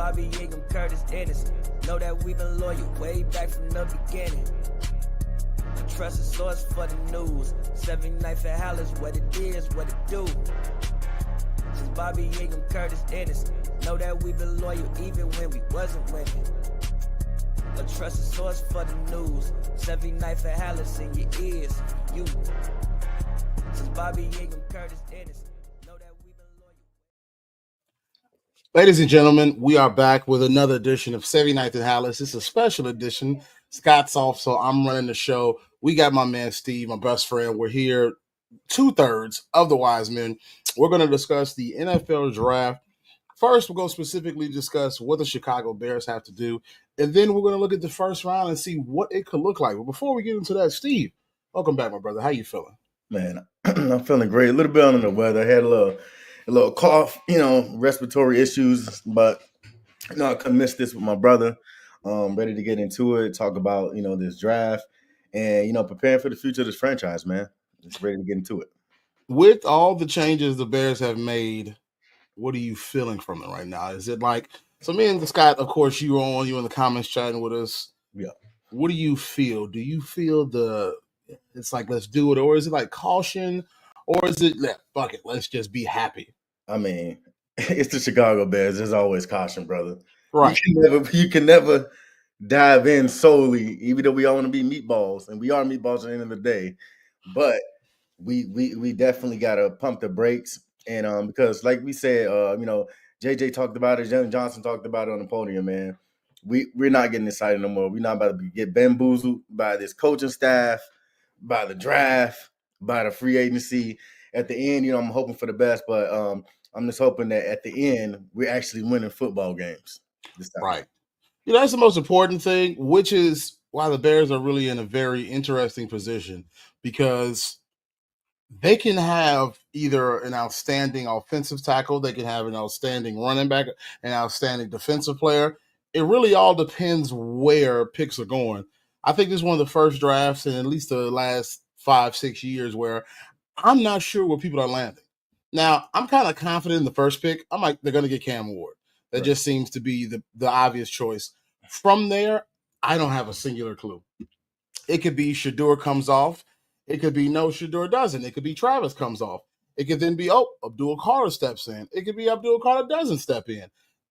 Bobby Ingram, Curtis Ennis. Know that we've been loyal way back from the beginning. A trusted source for the news. 79th at Halas, what it is, what it do. Since Bobby Ingram, Curtis Ennis. Know that we've been loyal even when we wasn't winning. A trusted source for the news. 79th at Halas in your ears, you. Since Bobby Ingram, Curtis Ennis. Know that we've been loyal. Ladies and gentlemen, we are back with another edition of 79th at Halas. It's a special edition. Scott's off, so I'm running the show. We got my man Steve, my best friend. We're here 2/3 of the Wise Men. We're going to discuss the NFL draft. First, we're going to specifically discuss what the Chicago Bears have to do, and then we're going to look at the first round and see what it could look like. But before we get into that, Steve, welcome back, my brother. How you feeling? Man, I'm feeling great. A little bit under the weather. I had a little cough, respiratory issues, but I couldn't miss this with my brother. Ready to get into it, talk about this draft, and preparing for the future of this franchise, man. Just ready to get into it. With all the changes the Bears have made, what are you feeling from it right now? Is it like, so me and Scott, of course, you in the comments chatting with us. Yeah. What do you feel? Do you feel it's like, let's do it? Or is it like caution? Or is it, fuck it, let's just be happy? I mean, it's the Chicago Bears. There's always caution, brother. Right. You can never dive in solely, even though we all want to be meatballs, and we are meatballs at the end of the day. But we definitely got to pump the brakes. And because, like we said, JJ talked about it, Jalen Johnson talked about it on the podium, man. We're not getting excited no more. We're not about to get bamboozled by this coaching staff, by the draft, by the free agency. At the end, I'm hoping for the best, but I'm just hoping that at the end we're actually winning football games this time. Right. That's the most important thing, which is why the Bears are really in a very interesting position, because they can have either an outstanding offensive tackle, they can have an outstanding running back, an outstanding defensive player. It really all depends where picks are going. I think this is one of the first drafts in at least the last 5-6 years where I'm not sure where people are landing. Now, I'm kind of confident in the first pick. I'm like, they're going to get Cam Ward. That just seems to be the obvious choice. From there, I don't have a singular clue. It could be Shedeur comes off. It could be no, Shedeur doesn't. It could be Travis comes off. It could then be, Abdul Carter steps in. It could be Abdul Carter doesn't step in.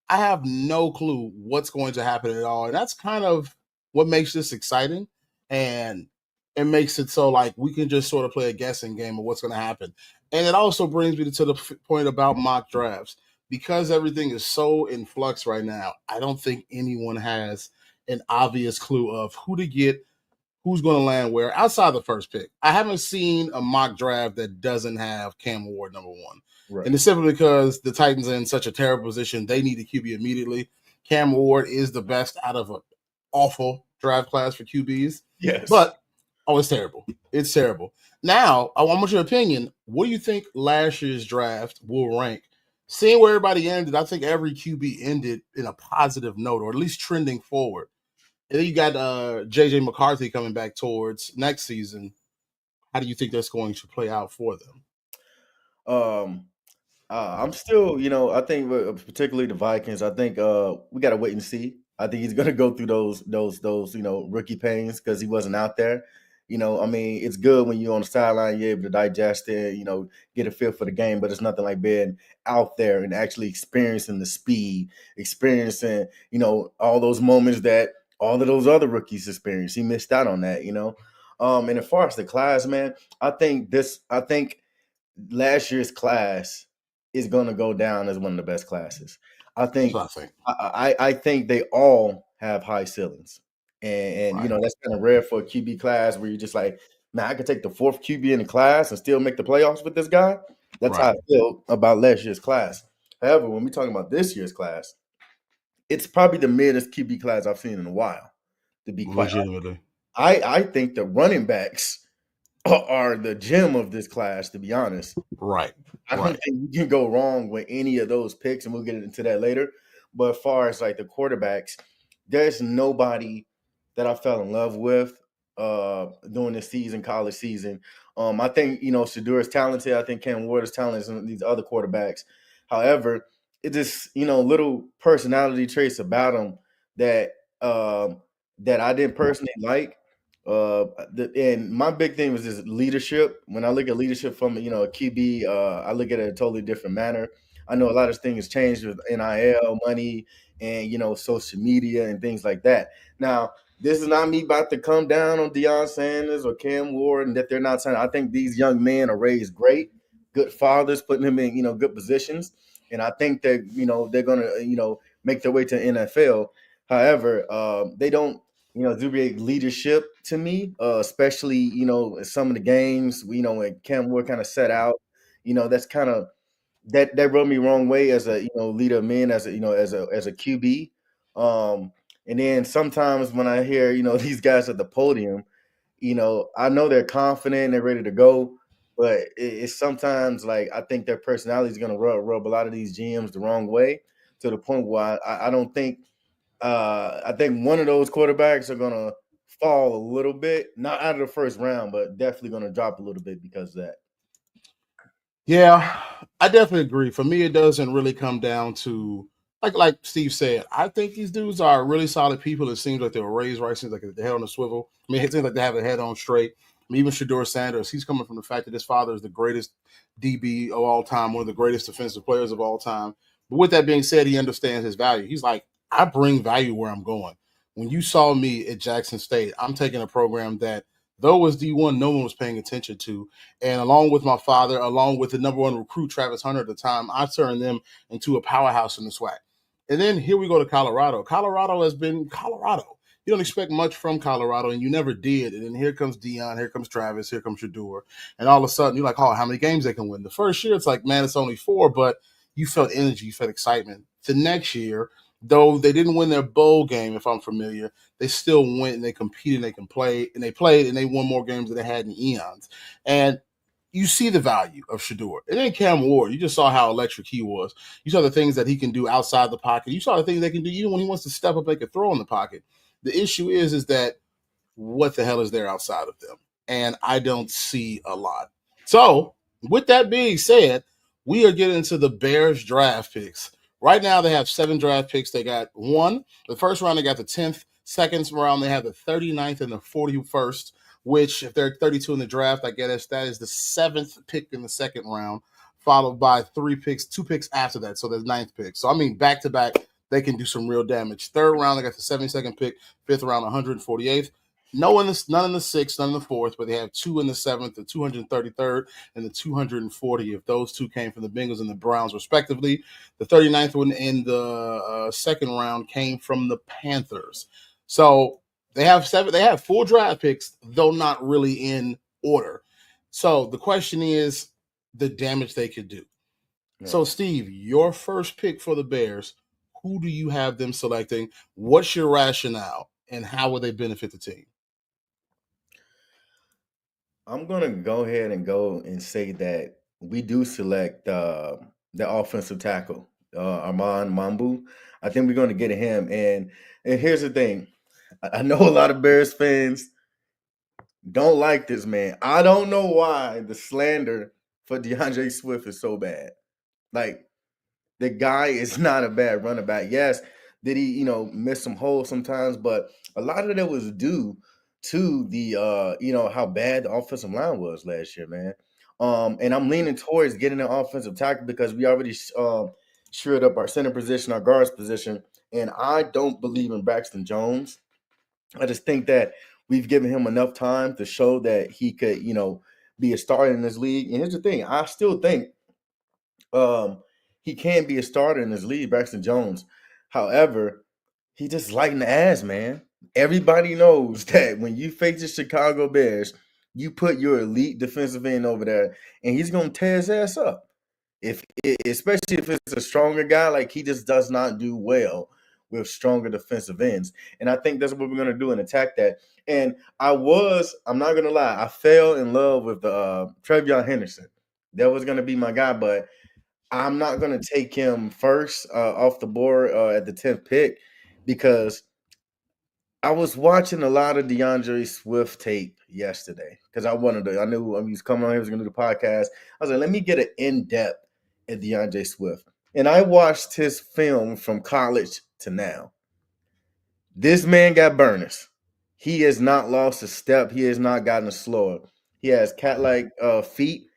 I have no clue what's going to happen at all. And that's kind of what makes this exciting. And it makes it so like we can just sort of play a guessing game of what's going to happen. And it also brings me to the point about mock drafts. Because everything is so in flux right now, I don't think anyone has an obvious clue of who to get, who's going to land where outside the first pick. I haven't seen a mock draft that doesn't have Cam Ward number one. Right. And it's simply because the Titans are in such a terrible position. They need a QB immediately. Cam Ward is the best out of an awful draft class for QBs. Yes. But, it's terrible. It's terrible. Now, I want your opinion. What do you think last year's draft will rank? Seeing where everybody ended, I think every QB ended in a positive note, or at least trending forward. And then you got J.J. McCarthy coming back towards next season. How do you think that's going to play out for them? I'm still, I think particularly the Vikings. I think we got to wait and see. I think he's going to go through those rookie pains because he wasn't out there. It's good when you're on the sideline, you're able to digest it, get a feel for the game, but it's nothing like being out there and actually experiencing the speed, experiencing, all those moments that all of those other rookies experienced. He missed out on that, And as far as the class, man, I think last year's class is going to go down as one of the best classes. I think they all have high ceilings. And Right. That's kind of rare for a QB class where you're just like, man, I could take the fourth QB in the class and still make the playoffs with this guy. That's how I feel about last year's class. However, when we're talking about this year's class, it's probably the midest QB class I've seen in a while, to be quite honest. I think the running backs are the gem of this class, to be honest. Right. I don't think you can go wrong with any of those picks, and we'll get into that later. But as far as like the quarterbacks, there's nobody that I fell in love with during this season, college season. I think, Shedeur is talented. I think Cam Ward is talented and these other quarterbacks. However, it just little personality traits about him that um that I didn't personally like. And my big thing was just leadership. When I look at leadership from a QB, I look at it a totally different manner. I know a lot of things changed with NIL money and social media and things like that. Now, this is not me about to come down on Deion Sanders or Cam Ward and that they're not signing. I think these young men are raised great, good fathers, putting them in good positions, and I think that they're gonna make their way to NFL. However, they don't exuberate leadership to me, especially in some of the games. When Cam Ward kind of set out, that's kind of that rubbed me wrong way as a leader of men, as a as a QB. Um, and then sometimes when I hear these guys at the podium, I know they're confident, they're ready to go, but it's sometimes like I think their personality is gonna rub a lot of these GMs the wrong way, to the point where I don't think I think one of those quarterbacks are gonna fall a little bit, not out of the first round, but definitely gonna drop a little bit because of that. Yeah, I definitely agree. For me, it doesn't really come down to like Steve said. I think these dudes are really solid people. It seems like they were raised right. Seems like the head on the swivel. I mean, it seems like they have their head on straight. I mean, even Shador Sanders, he's coming from the fact that his father is the greatest DB of all time, one of the greatest defensive players of all time. But with that being said, he understands his value. He's like, I bring value where I'm going. When you saw me at Jackson State, I'm taking a program that, though it was D1, no one was paying attention to, and along with my father, along with the number one recruit, Travis Hunter, at the time, I turned them into a powerhouse in the SWAC. And then here we go to Colorado. Colorado has been Colorado. You don't expect much from Colorado, and you never did. And then here comes Dion, here comes Travis, here comes Shador. And all of a sudden, you're like, oh, how many games they can win? The first year, it's like, man, it's only 4, but you felt energy, you felt excitement. The next year, though they didn't win their bowl game, if I'm familiar, they still went and they competed and they can play, and they played and they won more games than they had in eons. And you see the value of Shador. And then Cam Ward, you just saw how electric he was. You saw the things that he can do outside the pocket. You saw the things they can do even when he wants to step up, make a throw in the pocket. The issue is that what the hell is there outside of them? And I don't see a lot. So, with that being said, we are getting to the Bears draft picks. Right now, they have 7 draft picks. They got one. The first round, they got the 10th. Second round, they have the 39th and the 41st, which, if they're 32 in the draft, I guess that is the 7th pick in the second round, followed by 3 picks, 2 picks after that. So, there's 9th pick. So, I mean, back to back, they can do some real damage. Third round, they got the 72nd pick. Fifth round, 148th. None in the sixth, none in the fourth, but they have 2 in the seventh, the 233rd, and the 240th. Those 2 came from the Bengals and the Browns, respectively. The 39th one in the second round came from the Panthers. So they have 7. They have 4 draft picks, though not really in order. So the question is the damage they could do. Yeah. So, Steve, your first pick for the Bears, who do you have them selecting? What's your rationale, and how will they benefit the team? I'm gonna go ahead and go and say that we do select the offensive tackle, Armand Mambu. I think we're going to get him. And here's the thing: I know a lot of Bears fans don't like this man. I don't know why the slander for DeAndre Swift is so bad. Like, the guy is not a bad running back. Yes, did he, miss some holes sometimes, but a lot of that was due to the how bad the offensive line was last year, man. And I'm leaning towards getting an offensive tackle because we already shored up our center position, our guards position, and I don't believe in Braxton Jones. I just think that we've given him enough time to show that he could, be a starter in this league. And here's the thing: I still think he can be a starter in this league, Braxton Jones. However, he just lighting the ass, man. Everybody knows that when you face the Chicago Bears, you put your elite defensive end over there, and he's gonna tear his ass up. Especially if it's a stronger guy, like he just does not do well with stronger defensive ends. And I think that's what we're gonna do and attack that. And I'm not gonna lie, I fell in love with the Trevion Henderson. That was gonna be my guy, but I'm not going to take him first off the board at the 10th pick because I was watching a lot of DeAndre Swift tape yesterday because I knew he was coming on, he was going to do the podcast. I was like, let me get an in-depth at DeAndre Swift. and I watched his film from college to now. This man got burners. He has not lost a step. He has not gotten a slower. He has cat-like feet.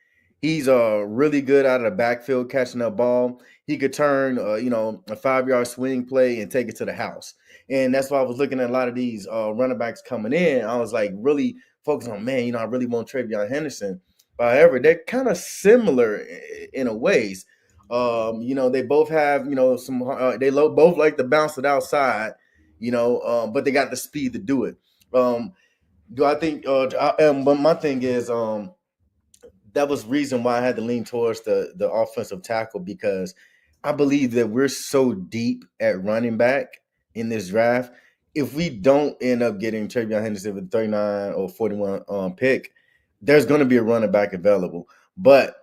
He's really good out of the backfield catching that ball. He could turn, a 5-yard swing play and take it to the house. And that's why I was looking at a lot of these running backs coming in. I was like really focused on, man, I really want Travion Henderson. But however, they're kind of similar in a ways. They both have, some. Both like to bounce it outside, but they got the speed to do it. Do I think? But my thing is, that was reason why I had to lean towards the offensive tackle, because I believe that we're so deep at running back in this draft. If we don't end up getting Travion Henderson with 39 or 41 pick, there's going to be a running back available. But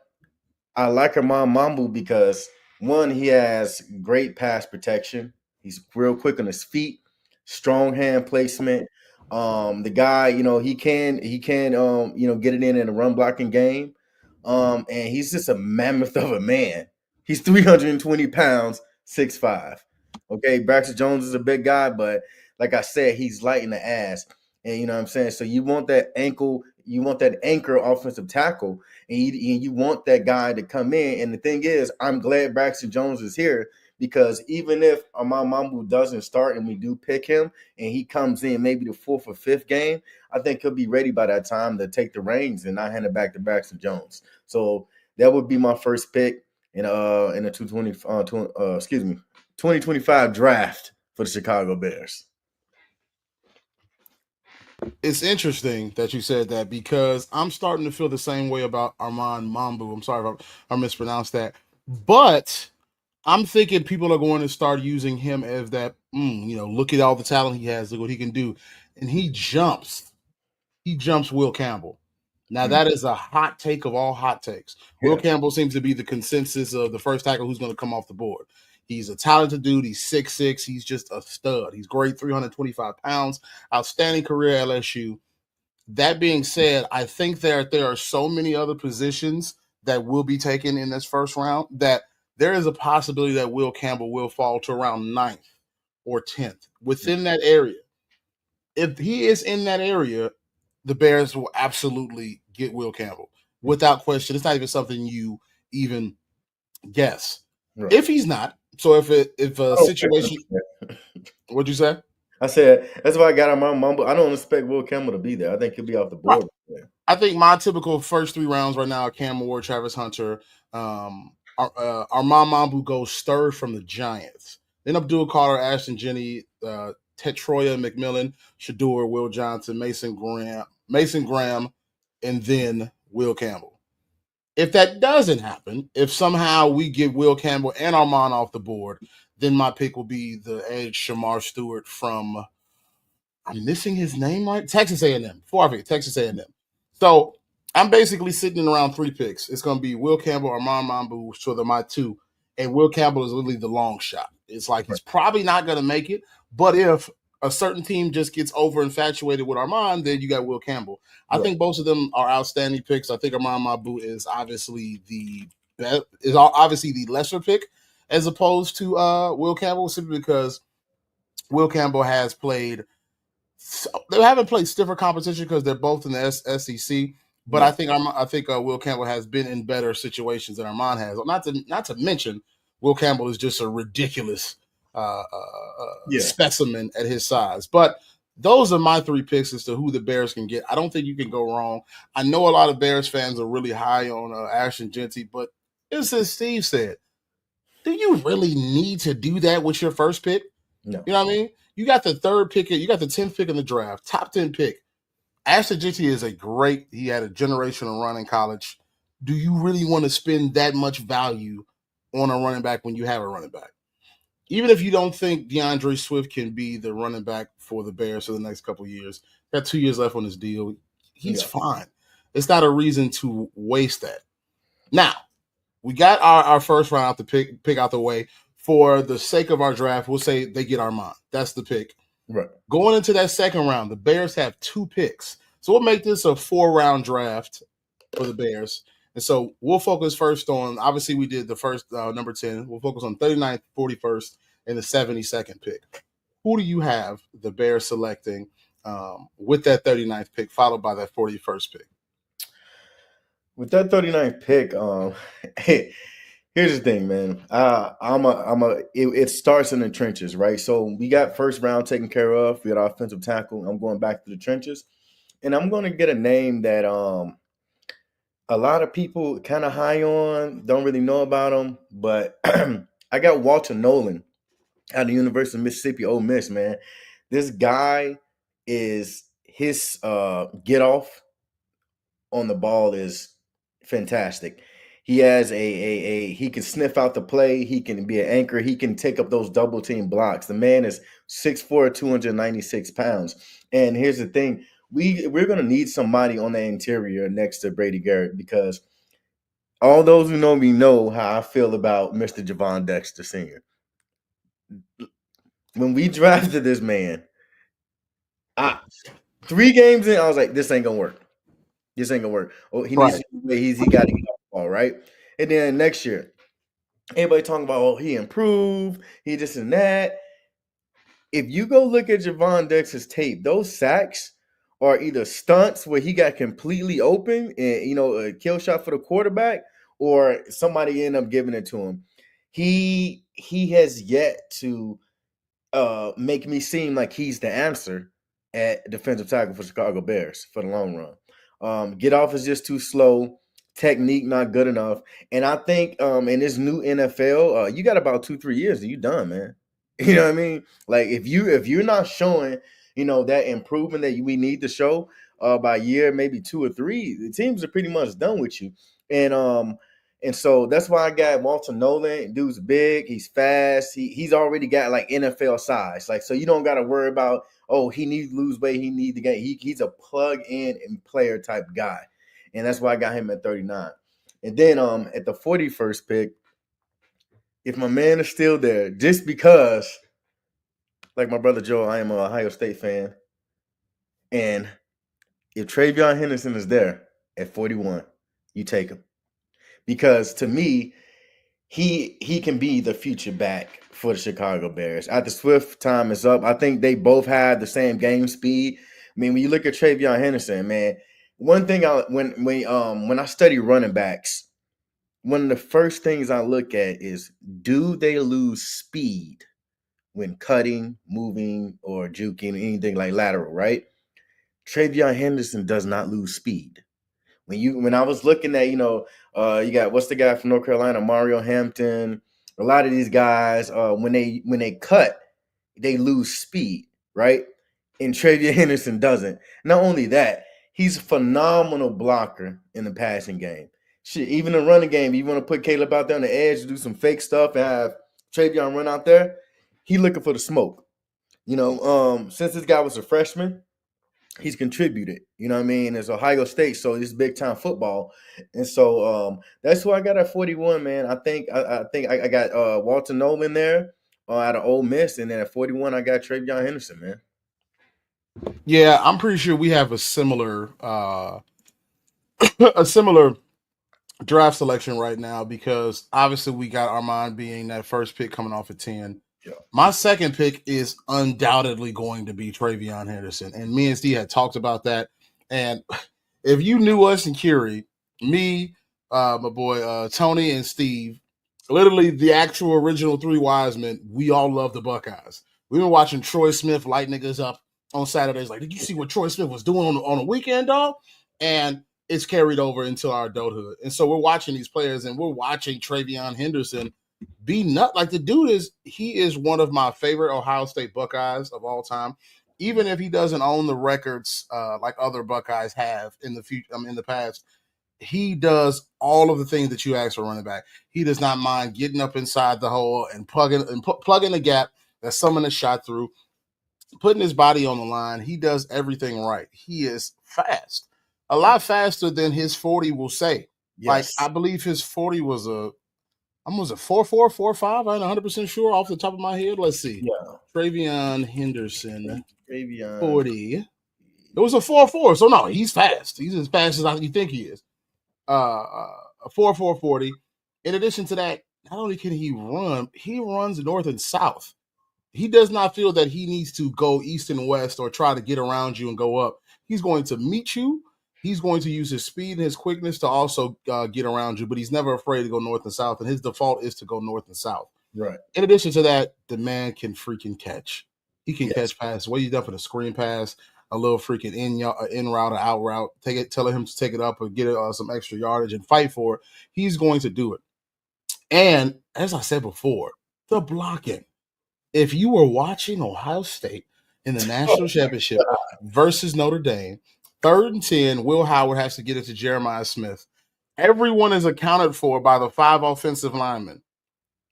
I like Armand Mambu because, one, he has great pass protection. He's real quick on his feet, strong hand placement. The guy, he can get it in a run blocking game. And he's just a mammoth of a man. He's 320 pounds, 6'5". Okay, Braxton Jones is a big guy, but like I said, he's light in the ass. And you know what I'm saying? So you want that anchor offensive tackle, and you want that guy to come in. And the thing is, I'm glad Braxton Jones is here, because even if Armand Mambu doesn't start and we do pick him and he comes in maybe the 4th or 5th game, I think he'll be ready by that time to take the reins and not hand it back to Braxton Jones. So that would be my first pick in the 2025 draft for the Chicago Bears. It's interesting that you said that, because I'm starting to feel the same way about Armand Mambu. I'm sorry if I mispronounced that, but I'm thinking people are going to start using him as that. Look at all the talent he has. Look what he can do, and he jumps. He jumps Will Campbell. Now that is a hot take of all hot takes. Yeah. Will Campbell seems to be the consensus of the first tackle who's going to come off the board. He's a talented dude. He's 6'6". He's just a stud. He's great, 325 pounds, outstanding career at LSU. That being said, I think there are so many other positions that will be taken in this first round that there is a possibility that Will Campbell will fall to around 9th or 10th within that area. If he is in that area, the Bears will absolutely get Will Campbell without question. It's not even something you even guess. Right. If he's not, so if a situation, what'd you say? I said that's why I got on my mumble. I don't expect Will Campbell to be there. I think he'll be off the board. Right. I think my typical first 3 rounds right now are Cam Ward, Travis Hunter, Armand Mambu goes third from the Giants. Then Abdul Carter, Ashton Jenney, Tetroya McMillan, Shador, Will Johnson, Mason Graham, and then Will Campbell. If that doesn't happen, if somehow we get Will Campbell and Armand off the board, then my pick will be the edge Shamar Stewart from, I'm missing his name right? Texas A&M. Before I forget, Texas A&M. So I'm basically sitting around 3 picks. It's going to be Will Campbell, Armand Mambu, so they're my 2. And Will Campbell is literally the long shot. It's like he's probably not going to make it, but if a certain team just gets over infatuated with Armand, then you got Will Campbell. I think both of them are outstanding picks. I think Armand Mambu is obviously the lesser pick as opposed to Will Campbell, simply because Will Campbell has played. They haven't played stiffer competition because they're both in the SEC. But I think Will Campbell has been in better situations than Armand has. Not to mention, Will Campbell is just a ridiculous specimen at his size. But those are my 3 picks as to who the Bears can get. I don't think you can go wrong. I know a lot of Bears fans are really high on Ashton Jenney, but it's as Steve said, do you really need to do that with your first pick? No. You know what I mean? You got the 3rd pick. You got the 10th pick in the draft, top 10 pick. Ashton Jenney is he had a generational run in college. Do you really want to spend that much value on a running back when you have a running back? Even if you don't think DeAndre Swift can be the running back for the Bears for the next couple of years, got 2 years left on his deal. He's fine. It's not a reason to waste that. Now, we got our first round out to pick out the way. For the sake of our draft, we'll say they get Armand. That's the pick. Right. Going into that second round, the Bears have 2 picks. So we'll make this a 4-round draft for the Bears. And so we'll focus first on, obviously we did the first number 10. We'll focus on 39th, 41st, and the 72nd pick. Who do you have the Bears selecting with that 39th pick, followed by that 41st pick? With that 39th pick, here's the thing, man. It starts in the trenches, right? So we got first round taken care of. We got our offensive tackle. I'm going back to the trenches, and I'm going to get a name that a lot of people kind of high on, don't really know about him, but I got Walter Nolan out of the University of Mississippi, Ole Miss, man. This guy is his get off on the ball is fantastic. He has he can sniff out the play. He can be an anchor. He can take up those double team blocks. The man is 6'4", 296 pounds. And here's the thing. We're going to need somebody on the interior next to Brady Garrett, because all those who know me know how I feel about Mr. Javon Dexter Sr. When we drafted this man, 3 games in, I was like, this ain't going to work. This ain't gonna work. Oh, he needs he got to get off the ball, right? And then next year, everybody talking about, oh, he improved, he this and that. If you go look at Javon Dexter's tape, those sacks are either stunts where he got completely open and a kill shot for the quarterback, or somebody ended up giving it to him. He has yet to make me seem like he's the answer at defensive tackle for Chicago Bears for the long run. Get off is just too slow. Technique not good enough. And I think in this new NFL, you got about 2-3 years and you done, man. You know what I mean? Like if you're not showing, that improvement that we need to show by year, maybe 2 or 3, the teams are pretty much done with you. And so that's why I got Walter Nolan. Dude's big, he's fast, he's already got like NFL size. Like, so you don't gotta worry about, oh, he needs to lose weight, he needs to gain. He's a plug-in and player type guy. And that's why I got him at 39. And then at the 41st pick, if my man is still there, just because, like my brother Joe, I am an Ohio State fan. And if Travion Henderson is there at 41, you take him. Because to me, he can be the future back for the Chicago Bears. After Swift time is up, I think they both have the same game speed. I mean, when you look at Travion Henderson, man, one thing when I study running backs, one of the first things I look at is, do they lose speed when cutting, moving, or juking, anything like lateral, right? Travion Henderson does not lose speed. When I was looking at, you got, what's the guy from North Carolina, Mario Hampton, a lot of these guys, when they cut, they lose speed, right? And Travion Henderson doesn't. Not only that, he's a phenomenal blocker in the passing game. Shit, even the running game, you want to put Caleb out there on the edge, do some fake stuff, and have Travion run out there, he looking for the smoke. Since this guy was a freshman, he's contributed, you know what I mean? It's Ohio State, so it's big time football. And so that's who I got at 41, man. I think I got Walter Nolan there out of Ole Miss, and then at 41 I got Travion Henderson, man. Yeah, I'm pretty sure we have a similar a similar draft selection right now, because obviously we got Armand being that first pick coming off at 10. Yeah. My second pick is undoubtedly going to be Travion Henderson. And me and Steve had talked about that. And if you knew us and Curie, me, my boy Tony, and Steve, literally the actual original 3 wise men, we all love the Buckeyes. We've been watching Troy Smith light niggas up on Saturdays. Like, did you see what Troy Smith was doing on a weekend, dog? And it's carried over into our adulthood. And so we're watching these players, and we're watching Travion Henderson be nut. Like, the dude he is one of my favorite Ohio State Buckeyes of all time. Even if he doesn't own the records like other Buckeyes have in the future, in the past, he does all of the things that you ask for running back. He does not mind getting up inside the hole and plugging the gap that someone has shot through, putting his body on the line. He does everything right. He is fast, a lot faster than his 40 will say. Yes. Like, I believe his 40 was a 4.4, 4.5. I'm 100% sure off the top of my head. Let's see. Yeah. Travion Henderson, 40. It was a 4.4. So no, he's fast. He's as fast as you think he is. a 4.40. In addition to that, not only can he run, he runs north and south. He does not feel that he needs to go east and west or try to get around you and go up. He's going to meet you. He's going to use his speed and his quickness to also get around you, but he's never afraid to go north and south, and his default is to go north and south. Right. In addition to that, the man can freaking catch. He can Yes. catch passes. What he's done for the screen pass, a little freaking in route or out route, telling him to take it up or get some extra yardage and fight for it. He's going to do it. And as I said before, the blocking. If you were watching Ohio State in the national championship versus Notre Dame, 3rd and 10, Will Howard has to get it to Jeremiah Smith. Everyone is accounted for by the 5 offensive linemen.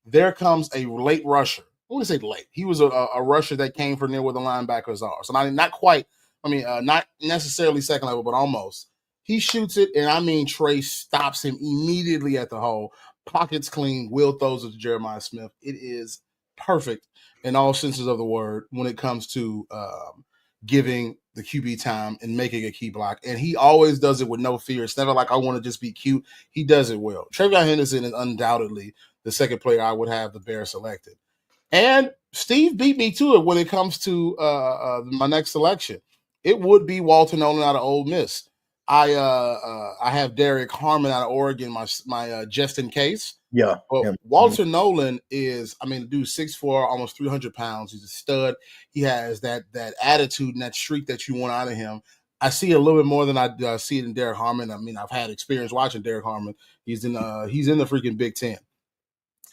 There comes a late rusher. I wouldn't say late. He was a rusher that came from near where the linebackers are. So not quite, not necessarily second level, but almost. He shoots it, and I mean Trey stops him immediately at the hole. Pockets clean. Will throws it to Jeremiah Smith. It is perfect in all senses of the word when it comes to giving the QB time and making a key block. And he always does it with no fear. It's never like I want to just be cute. He does it well. Travion Henderson is undoubtedly the second player I would have the Bears selected. And Steve beat me to it when it comes to my next selection. It would be Walter Nolan out of Ole Miss. I have Derek Harmon out of Oregon, my just in case. Yeah. But Walter Nolan is, the dude's 6'4", almost 300 pounds. He's a stud. He has that attitude and that streak that you want out of him. I see a little bit more than I see it in Derek Harmon. I've had experience watching Derek Harmon. He's in the freaking Big Ten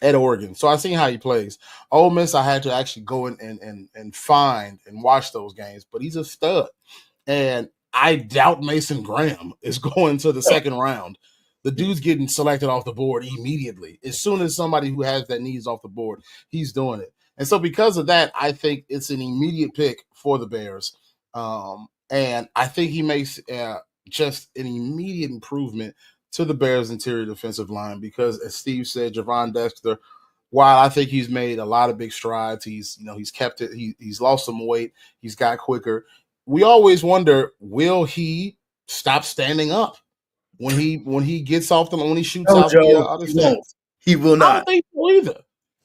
at Oregon. So I seen how he plays. Ole Miss, I had to actually go and find and watch those games, but he's a stud. And I doubt Mason Graham is going to the second round. The dude's getting selected off the board immediately. As soon as somebody who has that needs off the board, he's doing it. And so because of that, I think it's an immediate pick for the Bears. And I think he makes just an immediate improvement to the Bears' interior defensive line because, as Steve said, Javon Dexter, while I think he's made a lot of big strides, he's kept it. He's lost some weight. He's got quicker. We always wonder, will he stop standing up when he gets off the when he shoots out the other stands? He will not. I don't think so either.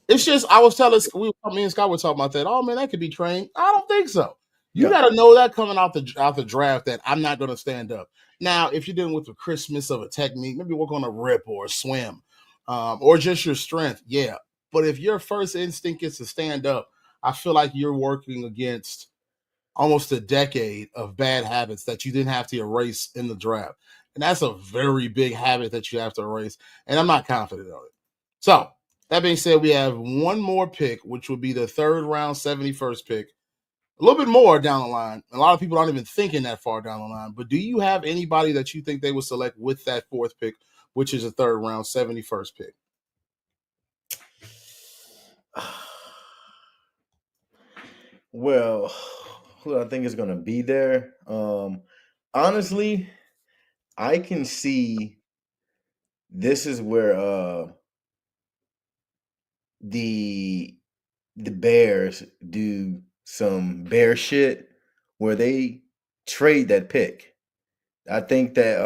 It's just I was telling me and Scott were talking about that. Oh man, that could be trained. I don't think so. You got to know that coming out the draft that I'm not going to stand up. Now, if you're dealing with the crispness of a technique, maybe work on a rip or a swim, or just your strength. Yeah, but if your first instinct is to stand up, I feel like you're working against almost a decade of bad habits that you didn't have to erase in the draft. And that's a very big habit that you have to erase. And I'm not confident of it. So that being said, we have one more pick, which would be the 3rd round, 71st pick. A little bit more down the line. A lot of people aren't even thinking that far down the line. But do you have anybody that you think they would select with that 4th pick, which is a 3rd round, 71st pick? Well, who I think is going to be there? Honestly, I can see this is where the Bears do some bear shit where they trade that pick. I think that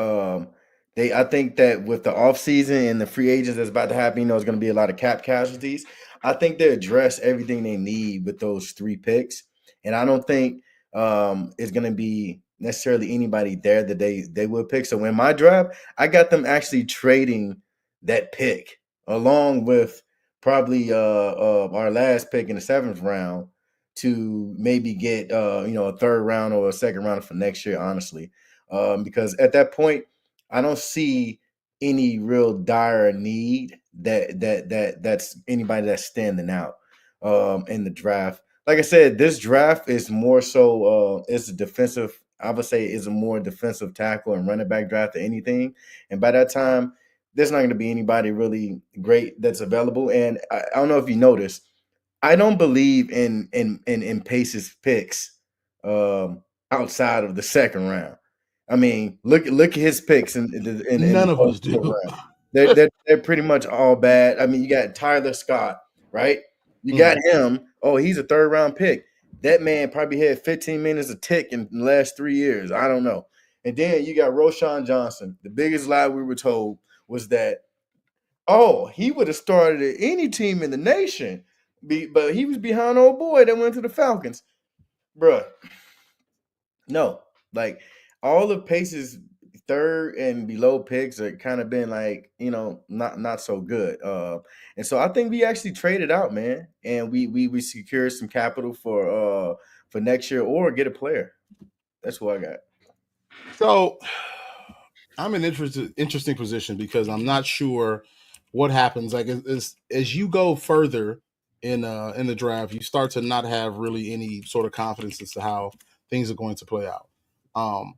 I think that with the offseason and the free agents that's about to happen, it's going to be a lot of cap casualties. I think they address everything they need with those 3 picks. And I don't think it's going to be necessarily anybody there that they will pick. So in my draft, I got them actually trading that pick along with probably our last pick in the 7th round to maybe get a 3rd round or a 2nd round for next year, honestly. Because at that point, I don't see any real dire need that's anybody that's standing out in the draft. Like I said, this draft is more so it's a defensive. I would say is a more defensive tackle and running back draft than anything. And by that time, there's not going to be anybody really great that's available. And I don't know if you noticed, I don't believe in Pace's picks outside of the 2nd round. I mean, look at his picks in None of us do. Round. They're pretty much all bad. I mean, you got Tyler Scott, right? You got him. Oh, he's a 3rd round pick. That man probably had 15 minutes a tick in the last 3 years. I don't know. And then you got Roshan Johnson. The biggest lie we were told was that, oh, he would have started at any team in the nation, but he was behind old boy that went to the Falcons, bruh. No, like all the Paces third and below picks are kind of been like, not so good. And so I think we actually traded out, man, and we secured some capital for next year or get a player. That's who I got. So I'm in interesting position because I'm not sure what happens. Like as you go further in the draft, you start to not have really any sort of confidence as to how things are going to play out. Um,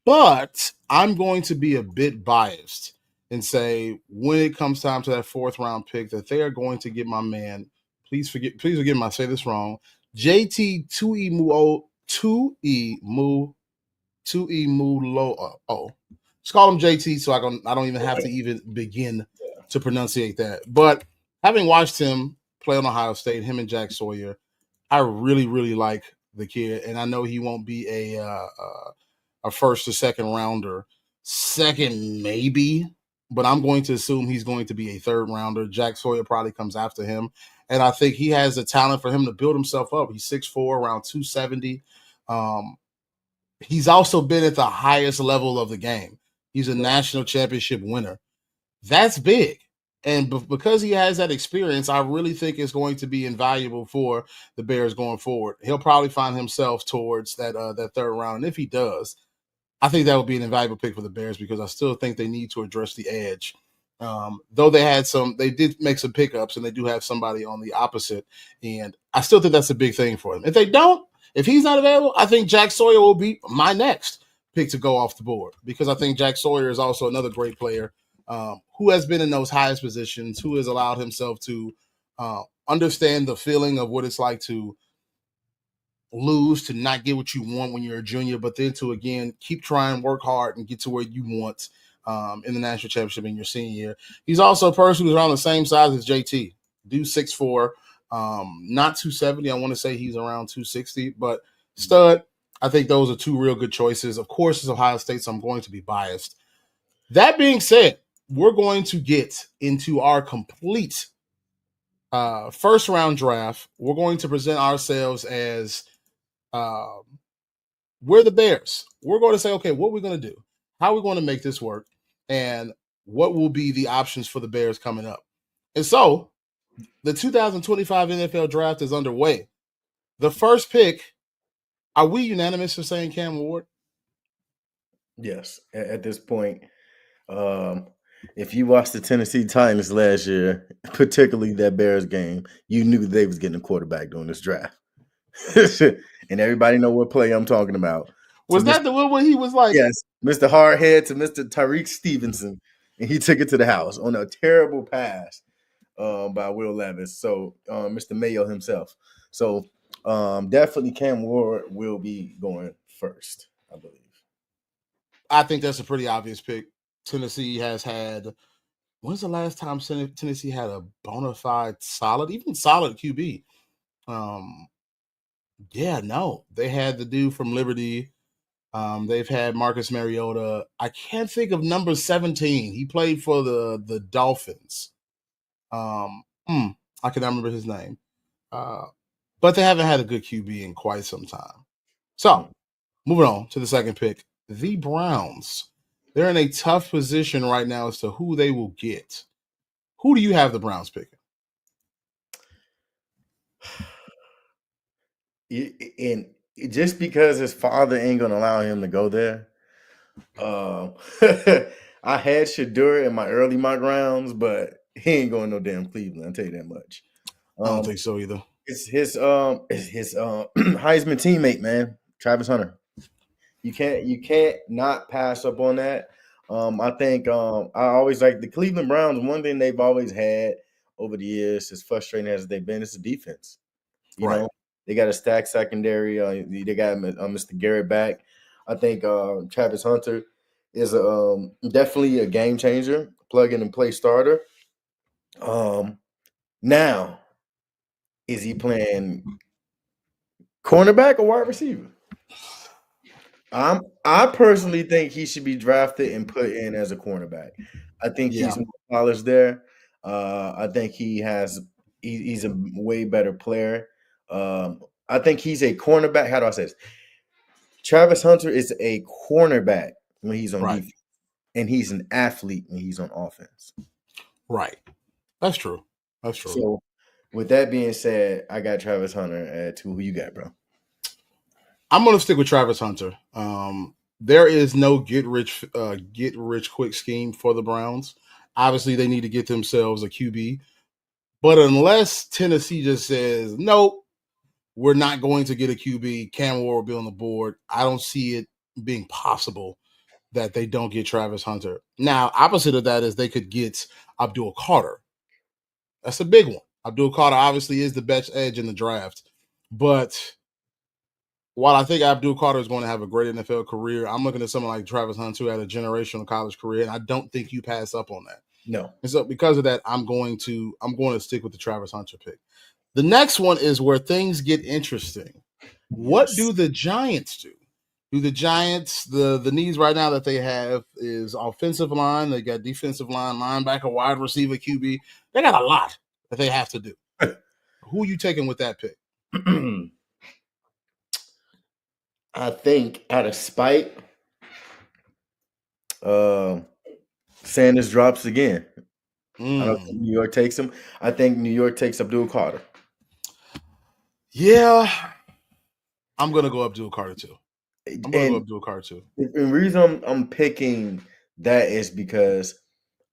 but I'm going to be a bit biased and say when it comes time to that fourth round pick that they are going to get my man. Please forgive me, I say this wrong. JT Tuimuloau. Just call him JT, so I don't even have to even begin to pronunciate that. But having watched him play on Ohio State, him and Jack Sawyer, I really, really like the kid, and I know he won't be a first or second rounder. Second, maybe, but I'm going to assume he's going to be a third rounder. Jack Sawyer probably comes after him, and I think he has the talent for him to build himself up. He's 6'4", around 270. He's also been at the highest level of the game. He's a national championship winner. That's big. And because he has that experience, I really think it's going to be invaluable for the Bears going forward. He'll probably find himself towards that third round. And if he does, I think that would be an invaluable pick for the Bears because I still think they need to address the edge. Though they did make some pickups and they do have somebody on the opposite. And I still think that's a big thing for them. If he's not available, I think Jack Sawyer will be my next pick to go off the board because I think Jack Sawyer is also another great player who has been in those highest positions, who has allowed himself to understand the feeling of what it's like to lose, to not get what you want when you're a junior, but then to, again, keep trying, work hard, and get to where you want in the national championship in your senior year. He's also a person who's around the same size as JT. Dude 6'4", not 270. I want to say he's around 260, but stud. I think those are two real good choices. Of course, it's Ohio State, so I'm going to be biased. That being said, we're going to get into our complete first round draft. We're going to present ourselves as we're the Bears. We're going to say, okay, what are we going to do? How are we going to make this work? And what will be the options for the Bears coming up? And so the 2025 NFL draft is underway. The first pick, are we unanimous for saying Cam Ward? Yes, at this point, if you watched the Tennessee Titans last year, particularly that Bears game, you knew they was getting a quarterback during this draft. And everybody know what play I'm talking about. Was that the one where he was like, yes, Mr. Hardhead to Mr. Tyreek Stevenson, and he took it to the house on a terrible pass by Will Levis. So Mr. Mayo himself. So definitely Cam Ward will be going first, I believe. I think that's a pretty obvious pick. Tennessee has had. When's the last time Tennessee had a bona fide solid QB? They had the dude from Liberty. They've had Marcus Mariota. I can't think of number 17. He played for the Dolphins. I cannot remember his name. But they haven't had a good QB in quite some time. So, moving on to the second pick. The Browns. They're in a tough position right now as to who they will get. Who do you have the Browns picking? And just because his father ain't gonna allow him to go there, I had Shadur in my early mock rounds, but he ain't going no damn Cleveland. I'll tell you that much. I don't think so either. It's his Heisman teammate, man, Travis Hunter. You can't not pass up on that. I think I always like the Cleveland Browns. One thing they've always had over the years, as frustrating as they've been, is the defense. You know, they got a stacked secondary. They got Mr. Garrett back. I think Travis Hunter is definitely a game changer, plug in and play starter. Now, is he playing cornerback or wide receiver? I personally think he should be drafted and put in as a cornerback. I think Yeah, he's more polished there. I think he's a way better player. I think he's a cornerback. How do I say this? Travis Hunter is a cornerback when he's on right, defense, and he's an athlete when he's on offense. right. That's true. That's true. So, with that being said, I got Travis Hunter at 2. Who you got, bro? I'm going to stick with Travis Hunter. There is no get rich quick scheme for the Browns. Obviously, they need to get themselves a QB. But unless Tennessee just says, nope, we're not going to get a QB, Cam Ward will be on the board, I don't see it being possible that they don't get Travis Hunter. Now, opposite of that is they could get Abdul Carter. That's a big one. Abdul Carter obviously is the best edge in the draft. But while I think Abdul Carter is going to have a great NFL career, I'm looking at someone like Travis Hunter who had a generational college career, and I don't think you pass up on that. No. And so because of that, I'm going to stick with the Travis Hunter pick. The next one is where things get interesting. What Yes. do the Giants do? Do the Giants, the needs right now that they have is offensive line. They got defensive line, linebacker, wide receiver, QB. They got a lot that they have to do. Who are you taking with that pick? I think out of spite, Sanders drops again. I don't think New York takes him. I think New York takes Abdul Carter. Yeah, I'm gonna go Abdul Carter too. And the reason I'm picking that is because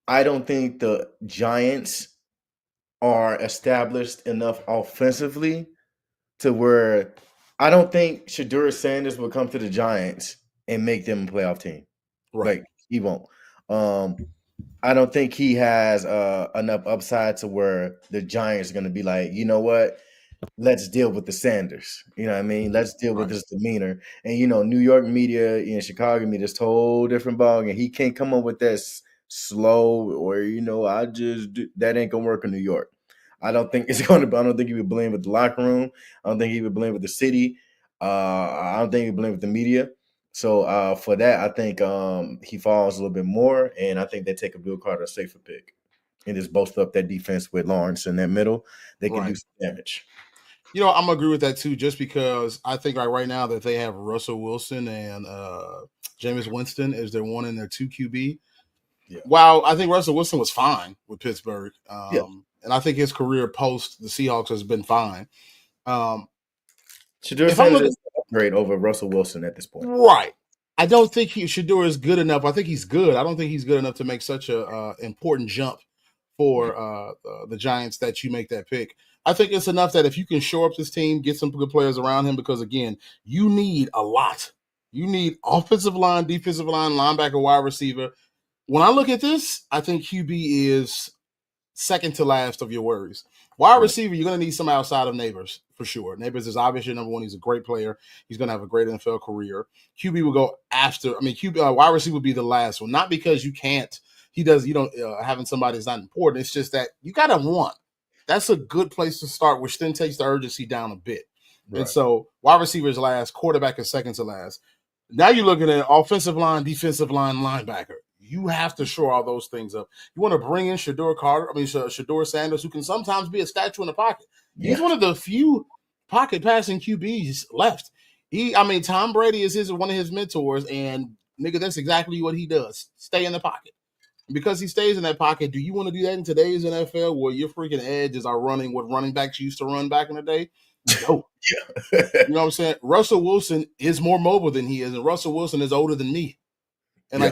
I don't think the Giants are established enough offensively to where I don't think Shedeur Sanders will come to the Giants and make them a playoff team. Right. Like, he won't. I don't think he has enough upside to where the Giants are going to be like, you know what? Let's deal with the Sanders. You know what I mean? Let's deal with his demeanor. And, New York media, Chicago media, it's a whole different ball. And he can't come up with that slow or, that ain't going to work in New York. I don't think it's going to. I don't think he would blame with the locker room. I don't think he would blame with the city. I don't think he would blame with the media. So for that, I think he falls a little bit more, and I think they take Abdul Carter a safer pick and just bolster up that defense with Lawrence in that middle. They can do some damage. I'm gonna agree with that too, just because I think right now that they have Russell Wilson and Jameis Winston as their 1 and their 2 QB. Yeah. While I think Russell Wilson was fine with Pittsburgh, and I think his career post the Seahawks has been fine. Shedeur Sanders is an upgrade over Russell Wilson at this point. Right. I don't think Shedeur is good enough. I think he's good. I don't think he's good enough to make such a important jump for the Giants that you make that pick. I think it's enough that if you can shore up this team, get some good players around him, because, again, you need a lot. You need offensive line, defensive line, linebacker, wide receiver. When I look at this, I think QB is second to last of your worries. Wide receiver, you're going to need some outside of Neighbors for sure. Neighbors is obviously number 1. He's a great player. He's going to have a great NFL career. QB will go after. I mean, wide receiver will be the last one. Not because you can't. Having somebody is not important. It's just that you got to want. That's a good place to start, which then takes the urgency down a bit. Right. And so wide receiver is last. Quarterback is second to last. Now you're looking at offensive line, defensive line, linebacker. You have to shore all those things up. You want to bring in Shedeur Sanders, who can sometimes be a statue in the pocket. Yeah. He's one of the few pocket passing QBs left. Tom Brady is one of his mentors, and nigga, that's exactly what he does. Stay in the pocket. Because he stays in that pocket, do you want to do that in today's NFL where your freaking edges are running what running backs used to run back in the day? No. Yeah. You know what I'm saying? Russell Wilson is more mobile than he is, and Russell Wilson is older than me. And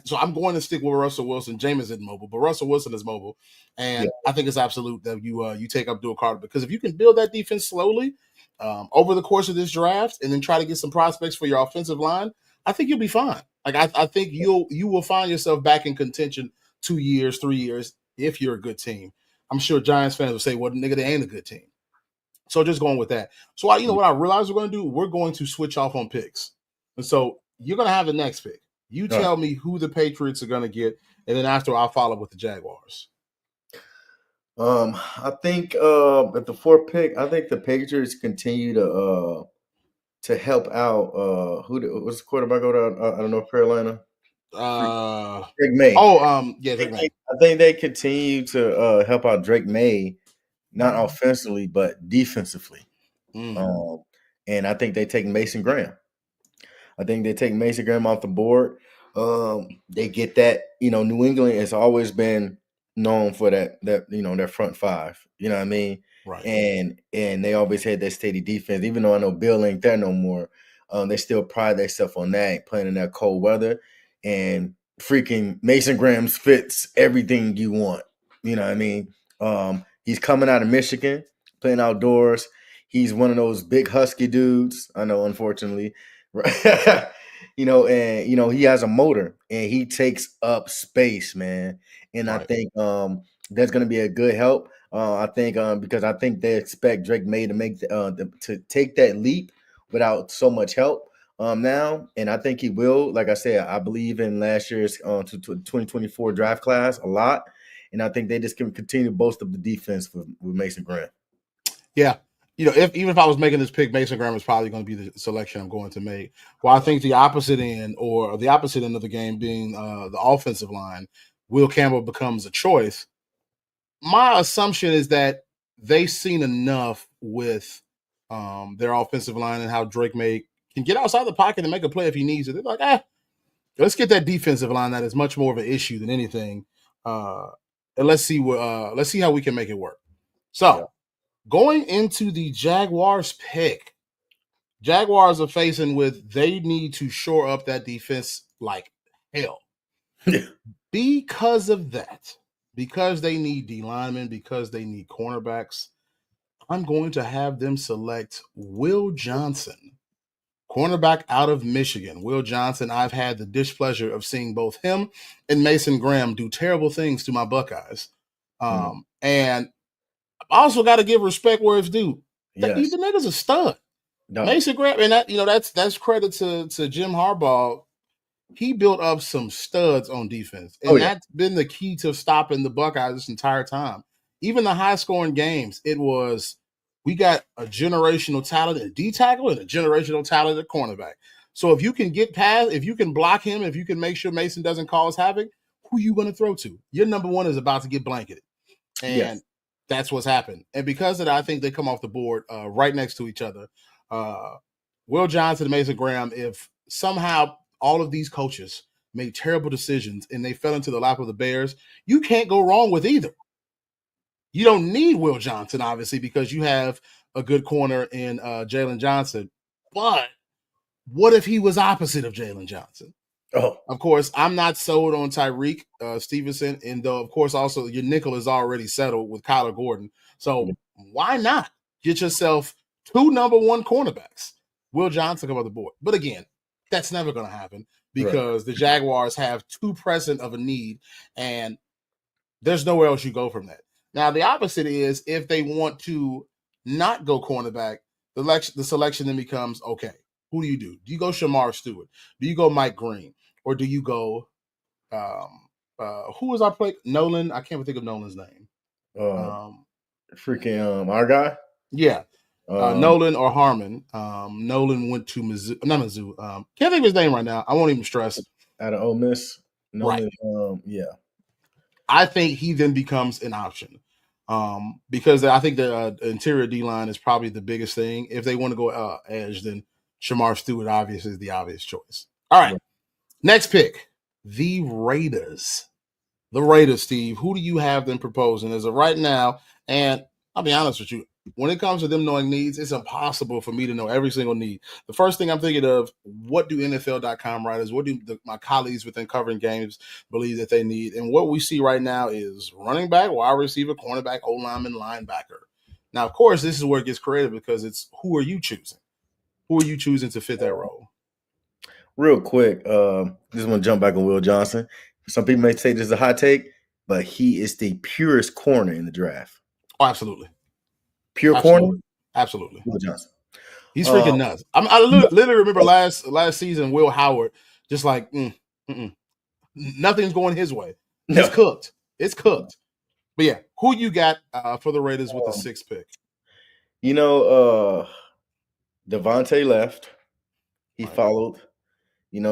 so I'm going to stick with Russell Wilson. Jameis isn't mobile, but Russell Wilson is mobile. And I think it's absolute that you take Abdul Carter, because if you can build that defense slowly over the course of this draft and then try to get some prospects for your offensive line, I think you'll be fine. Like I think you will find yourself back in contention 2 years, 3 years if you're a good team. I'm sure Giants fans will say, well, nigga, they ain't a good team. So just going with that. So what I realized we're going to do? We're going to switch off on picks. And so you're going to have the next pick. You tell me who the Patriots are going to get, and then after I'll follow with the Jaguars. I think at the 4th pick, I think the Patriots continue to help out. What's the quarterback out of North Carolina? Drake May. Yeah, Drake May. I think they continue to help out Drake May, not offensively but defensively. Mm. And I think they take Mason Graham. I think they take Mason Graham off the board. They get that. New England has always been known for that their front five. You know what I mean? Right. And they always had that steady defense. Even though I know Bill ain't there no more, they still pride themselves on that, playing in that cold weather. And freaking Mason Graham fits everything you want. You know what I mean? He's coming out of Michigan, playing outdoors. He's one of those big husky dudes. I know, unfortunately. And he has a motor and he takes up space, man. And I Right. think that's going to be a good help. I think because I think they expect Drake May to make to take that leap without so much help now, and I think he will. Like I said, I believe in last year's 2024 draft class a lot, and I think they just can continue to boast up the defense with Mason Graham. Yeah. Even if I was making this pick, Mason Graham is probably going to be the selection I'm going to make. Well, I think the opposite end of the game being the offensive line, Will Campbell becomes a choice. My assumption is that they've seen enough with their offensive line and how Drake May can get outside the pocket and make a play if he needs it. They're like, let's get that defensive line that is much more of an issue than anything, and let's see how we can make it work. So, going into the Jaguars pick, Jaguars are facing with they need to shore up that defense like hell. Because of that, because they need D linemen, because they need cornerbacks, I'm going to have them select Will Johnson, cornerback out of Michigan. Will Johnson, I've had the displeasure of seeing both him and Mason Graham do terrible things to my Buckeyes. And I also got to give respect where it's due. Yes. The nigga's a stud. No. Mason Graham, and that's credit to Jim Harbaugh. He built up some studs on defense, and that's been the key to stopping the Buckeyes this entire time. Even the high-scoring games, it was we got a generational talent at D tackle and a generational talent at cornerback. So if you can get past, if you can block him, if you can make sure Mason doesn't cause havoc, who are you going to throw to? Your number one is about to get blanketed, and that's what's happened. And because of that, I think they come off the board right next to each other. Will Johnson and Mason Graham, if somehow all of these coaches made terrible decisions and they fell into the lap of the Bears, you can't go wrong with either. You don't need Will Johnson, obviously, because you have a good corner in Jalen Johnson. But what if he was opposite of Jalen Johnson? Oh, of course, I'm not sold on Tyreek Stevenson, and though, of course, also your nickel is already settled with Kyler Gordon. So why not get yourself two number one cornerbacks? Will Johnson come on the board. But again, that's never going to happen because the Jaguars have too pressing of a need, and there's nowhere else you go from that. Now, the opposite is if they want to not go cornerback, the selection then becomes, okay, who do you do? Do you go Shamar Stewart? Do you go Mike Green? Or do you go who was our play? Nolan? I can't even think of Nolan's name. Our guy? Yeah. Nolan or Harmon. Nolan went to Mizzou. Not Mizzou. Can't think of his name right now. I won't even stress. Out of Ole Miss. Nolan, right. I think he then becomes an option. Because I think the interior D-line is probably the biggest thing. If they want to go edge, then Shamar Stewart obviously is the obvious choice. All right. Next pick, the Raiders. The Raiders, Steve. Who do you have them proposing as of right now? And I'll be honest with you. When it comes to them knowing needs, it's impossible for me to know every single need. The first thing I'm thinking of, what do NFL.com writers, what do my colleagues within covering games believe that they need? And what we see right now is running back, wide receiver, cornerback, O-lineman, linebacker. Now, of course, this is where it gets creative because it's who are you choosing? Who are you choosing to fit that role? Real quick, just want to jump back on Will Johnson. Some people may say this is a hot take, but he is the purest corner in the draft. Oh, absolutely. Pure corner? Absolutely. Will Johnson. He's freaking nuts. I literally remember last season, Will Howard, just like, nothing's going his way. It's cooked. It's cooked. But yeah, who you got for the Raiders with the sixth pick? Devontae left. He followed,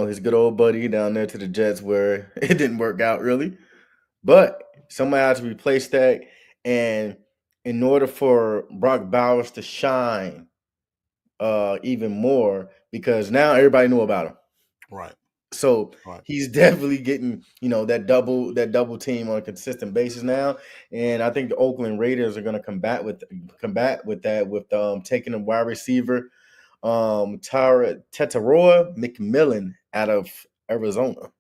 his good old buddy down there to the Jets, where it didn't work out really. But somebody had to replace that. And in order for Brock Bowers to shine even more, because now everybody knew about him. Right. So Right. he's definitely getting, that double team on a consistent basis now. And I think the Oakland Raiders are going to combat with that with taking a wide receiver, Tetaroa McMillan out of Arizona.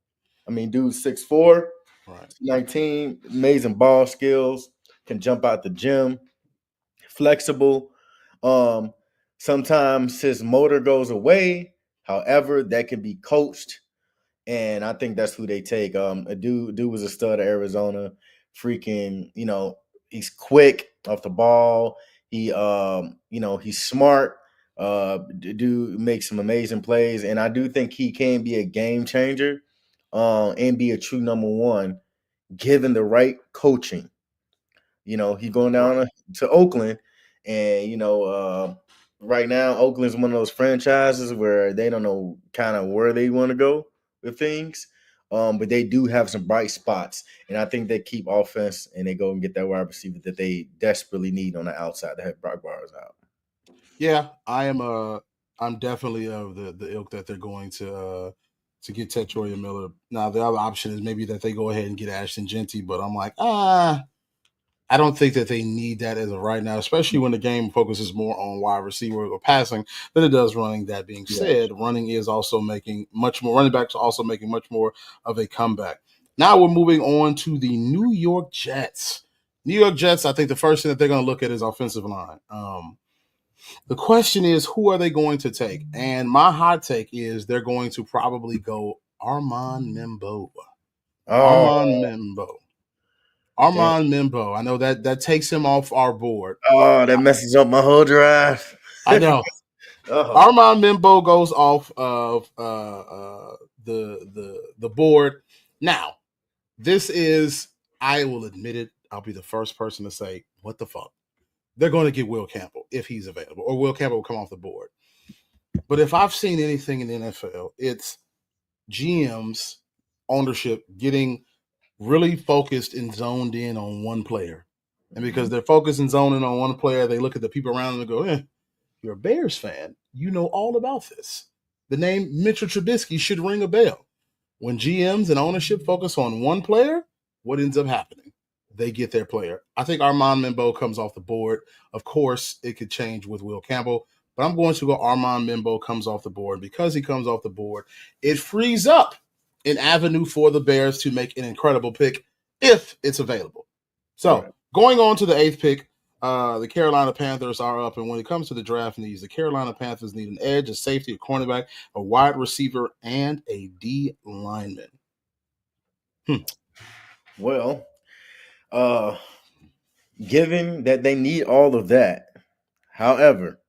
I mean, dude, 6'4", Right. 19, amazing ball skills, can jump out the gym, flexible. Um, Sometimes his motor goes away. However, that can be coached, and I think that's who they take. A dude was a stud at Arizona. Freaking, he's quick off the ball. He's smart. Dude makes some amazing plays, and I do think he can be a game changer, and be a true number one, given the right coaching. He's going Right. down to Oakland, and right now Oakland's one of those franchises where they don't know kind of where they want to go with things. But they do have some bright spots, and I think they keep offense and they go and get that wide receiver that they desperately need on the outside to have Brock Bowers out. Yeah, I am. I'm definitely of the ilk that they're going to get Ted Troy Miller. Now the other option is maybe that they go ahead and get Ashton Genty, but I'm like, I don't think that they need that as of right now, especially when the game focuses more on wide receiver or passing than it does running. That being Yeah. said, running is also making much more. Running backs are also making much more of a comeback. Now we're moving on to the New York Jets. New York Jets. I think the first thing that they're going to look at is offensive line. The question is, who are they going to take? And my hot take is they're going to probably go Armand Membo. Oh, Armand Membo. damn. Armand Membo. I know that takes him off our board. Oh, that messes up my whole drive. I know. Oh, Armand Membo goes off of the board. Now, this is, I will admit it, I'll be the first person to say, what the fuck? They're going to get Will Campbell if he's available, or Will Campbell will come off the board. But if I've seen anything in the NFL, it's GMs, ownership getting really focused and zoned in on one player. And because they're focused and zoned in on one player, they look at the people around them and go, you're a Bears fan. You know all about this. The name Mitchell Trubisky should ring a bell. When GMs and ownership focus on one player, what ends up happening? They get their player. I think Armand Membo comes off the board. Of course, it could change with Will Campbell, but I'm going to go Armand Membo comes off the board. Because he comes off the board, it frees up an avenue for the Bears to make an incredible pick if it's available. So right. going on to the 8th pick, the Carolina Panthers are up, and when it comes to the draft needs, the Carolina Panthers need an edge, a safety, a cornerback, a wide receiver, and a D lineman. Well, given that they need all of that, however,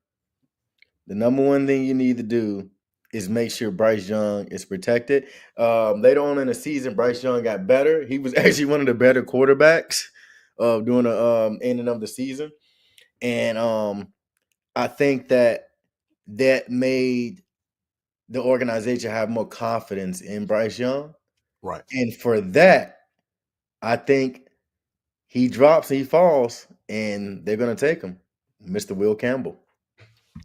the number one thing you need to do is make sure Bryce Young is protected. Later on in the season, Bryce Young got better. He was actually one of the better quarterbacks during the ending of the season, and I think that made the organization have more confidence in Bryce Young. Right. And for that, I think he drops, he falls, and they're going to take him, Mr. Will Campbell.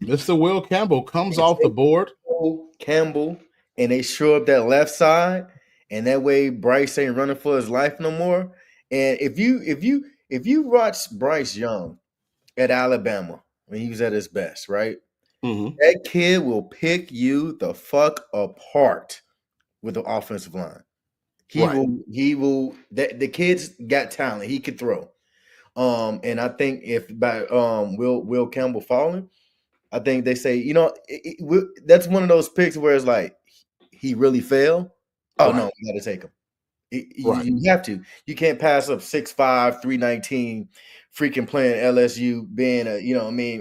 Mr. Will Campbell comes They off the take board. Will Campbell, and they shore up that left side, and that way Bryce ain't running for his life no more. And if you watch Bryce Young at Alabama when he was at his best, right? Mm-hmm. That kid will pick you the fuck apart with the offensive line. He Right. will. The kid's got talent. He could throw. And I think if by Will Campbell falling, I think they say, that's one of those picks where it's like he really failed. Oh Right. no, we got to take him. Right. You have to. You can't pass up 6'5", 319, freaking playing LSU, being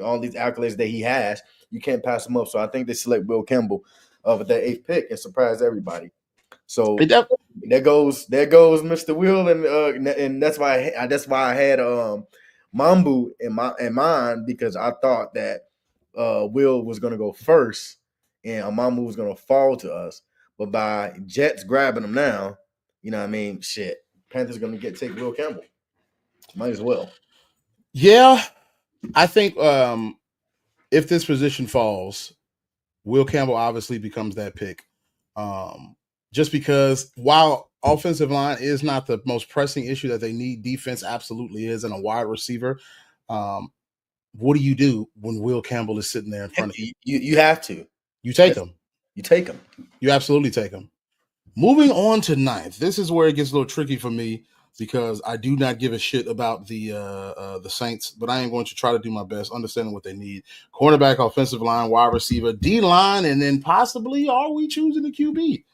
all these accolades that he has. You can't pass him up. So I think they select Will Campbell with that 8th pick and surprise everybody. So there goes Mr. Will, and that's why I had Mambu in mind, because I thought that Will was going to go first and Mambu was going to fall to us. But by Jets grabbing him now, you know what I mean? Shit. Panthers going to take Will Campbell. Might as well. Yeah, I think if this position falls, Will Campbell obviously becomes that pick. Just because while offensive line is not the most pressing issue that they need, defense absolutely is, and a wide receiver. What do you do when Will Campbell is sitting there in front of you? You have to. You take him. You take him. You absolutely take him. Moving on to ninth. This is where it gets a little tricky for me because I do not give a shit about the Saints, but I am going to try to do my best understanding what they need. Cornerback, offensive line, wide receiver, D-line, and then possibly are we choosing the QB?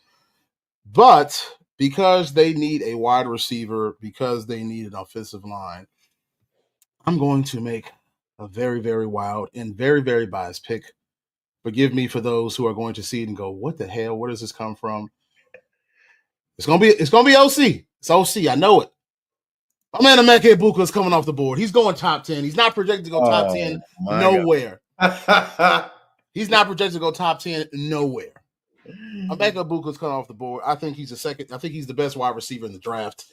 But because they need a wide receiver, because they need an offensive line, I'm going to make a very, very wild and very, very biased pick. Forgive me for those who are going to see it and go, what the hell? Where does this come from? It's gonna be OC. It's OC. I know it. My man Emeka Ibuka is coming off the board. He's going top 10. He's not projected to go top 10 nowhere. He's not projected to go top 10 nowhere. Emeka Ibuka is coming off the board. I think he's the best wide receiver in the draft.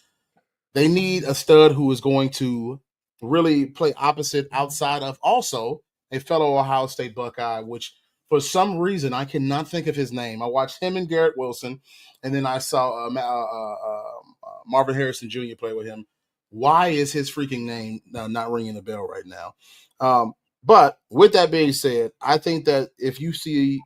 They need a stud who is going to really play opposite outside of also a fellow Ohio State Buckeye, which for some reason I cannot think of his name. I watched him and Garrett Wilson, and then I saw Marvin Harrison Jr. play with him. Why is his freaking name not ringing a bell right now? But with that being said, I think that if you see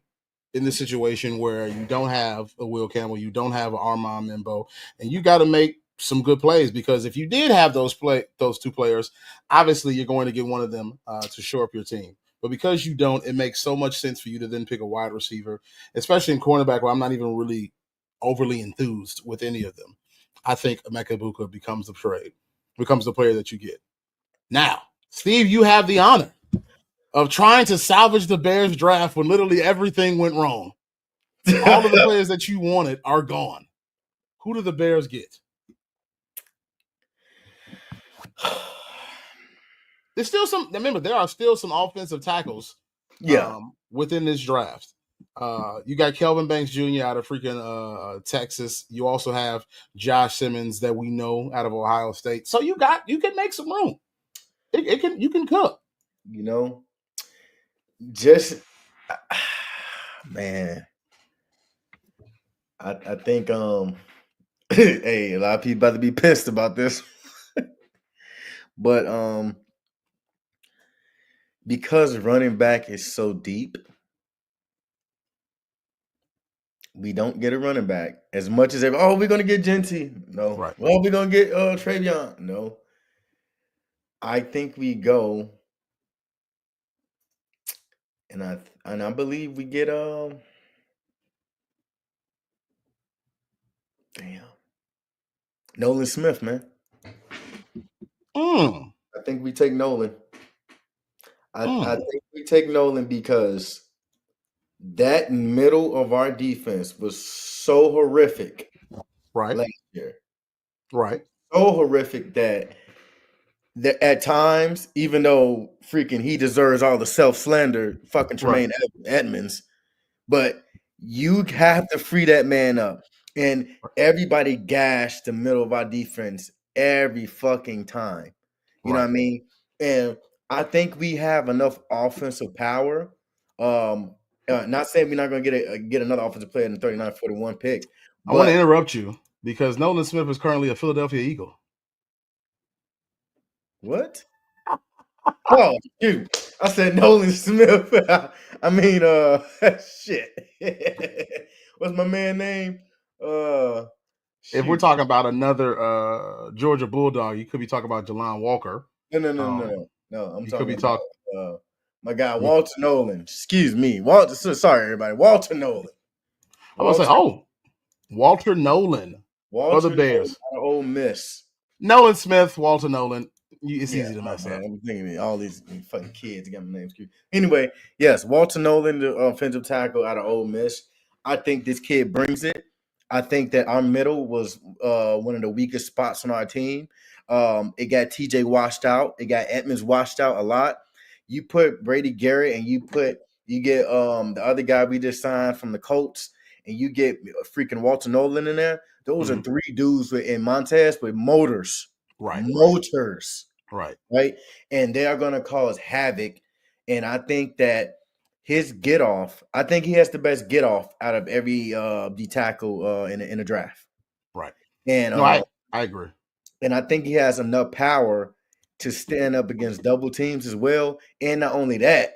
in this situation where you don't have a Will Campbell, you don't have an Armand Membo, and you got to make some good plays, because if you did have those two players, obviously you're going to get one of them to shore up your team. But because you don't, it makes so much sense for you to then pick a wide receiver, especially in cornerback, where I'm not even really overly enthused with any of them. I think Emeka Ibuka becomes the player that you get. Now, Steve, you have the honor of trying to salvage the Bears draft when literally everything went wrong. All of the players that you wanted are gone. Who do the Bears get? There's still some. Remember, there are still some offensive tackles. Within this draft. You got Kelvin Banks Jr. out of freaking Texas. You also have Josh Simmons that we know out of Ohio State. So you can make some room. You can cook. You know, just man, I think hey, a lot of people about to be pissed about this. But because running back is so deep, we don't get a running back as much as ever. Oh, we're gonna get Genty. No. Right. Well, we're gonna get Travion. No. I think we go, and I believe we get Nolan Smith, man. I think we take Nolan. I think we take Nolan because that middle of our defense was so horrific last year. Right. So horrific that at times, even though freaking he deserves all the self-slander, fucking Tremaine Edmonds, but you have to free that man up. And everybody gashed the middle of our defense every fucking time. You know what I mean? And I think we have enough offensive power. Not saying we're not going to get another offensive player in the 39-41 pick. I want to interrupt you because Nolan Smith is currently a Philadelphia Eagle. What? Oh, dude. I said Nolan Smith. I mean, shit. What's my man name? If we're talking about another Georgia Bulldog, you could be talking about Jelon Walker. No. I'm talking about my guy Walter Nolan. Excuse me, Walter. Sorry, everybody. Walter Nolan. I was like, Walter Nolan. For the Bears. Ole Miss. Nolan Smith, Walter Nolan. It's easy to mess up. I'm thinking all these fucking kids got my names screwed. Anyway, yes, Walter Nolan, the offensive tackle out of Ole Miss. I think this kid brings it. I think that our middle was one of the weakest spots on our team. It got TJ washed out. It got Edmonds washed out a lot. You put Brady Garrett and you get the other guy we just signed from the Colts, and you get freaking Walter Nolan in there, those are three dudes in Montez with motors. Right. Motors. Right. Right. And they are going to cause havoc. And I think that his get off, I think he has the best get off out of every D tackle in the draft. Right. And No, I agree. And I think he has enough power to stand up against double teams as well. And not only that,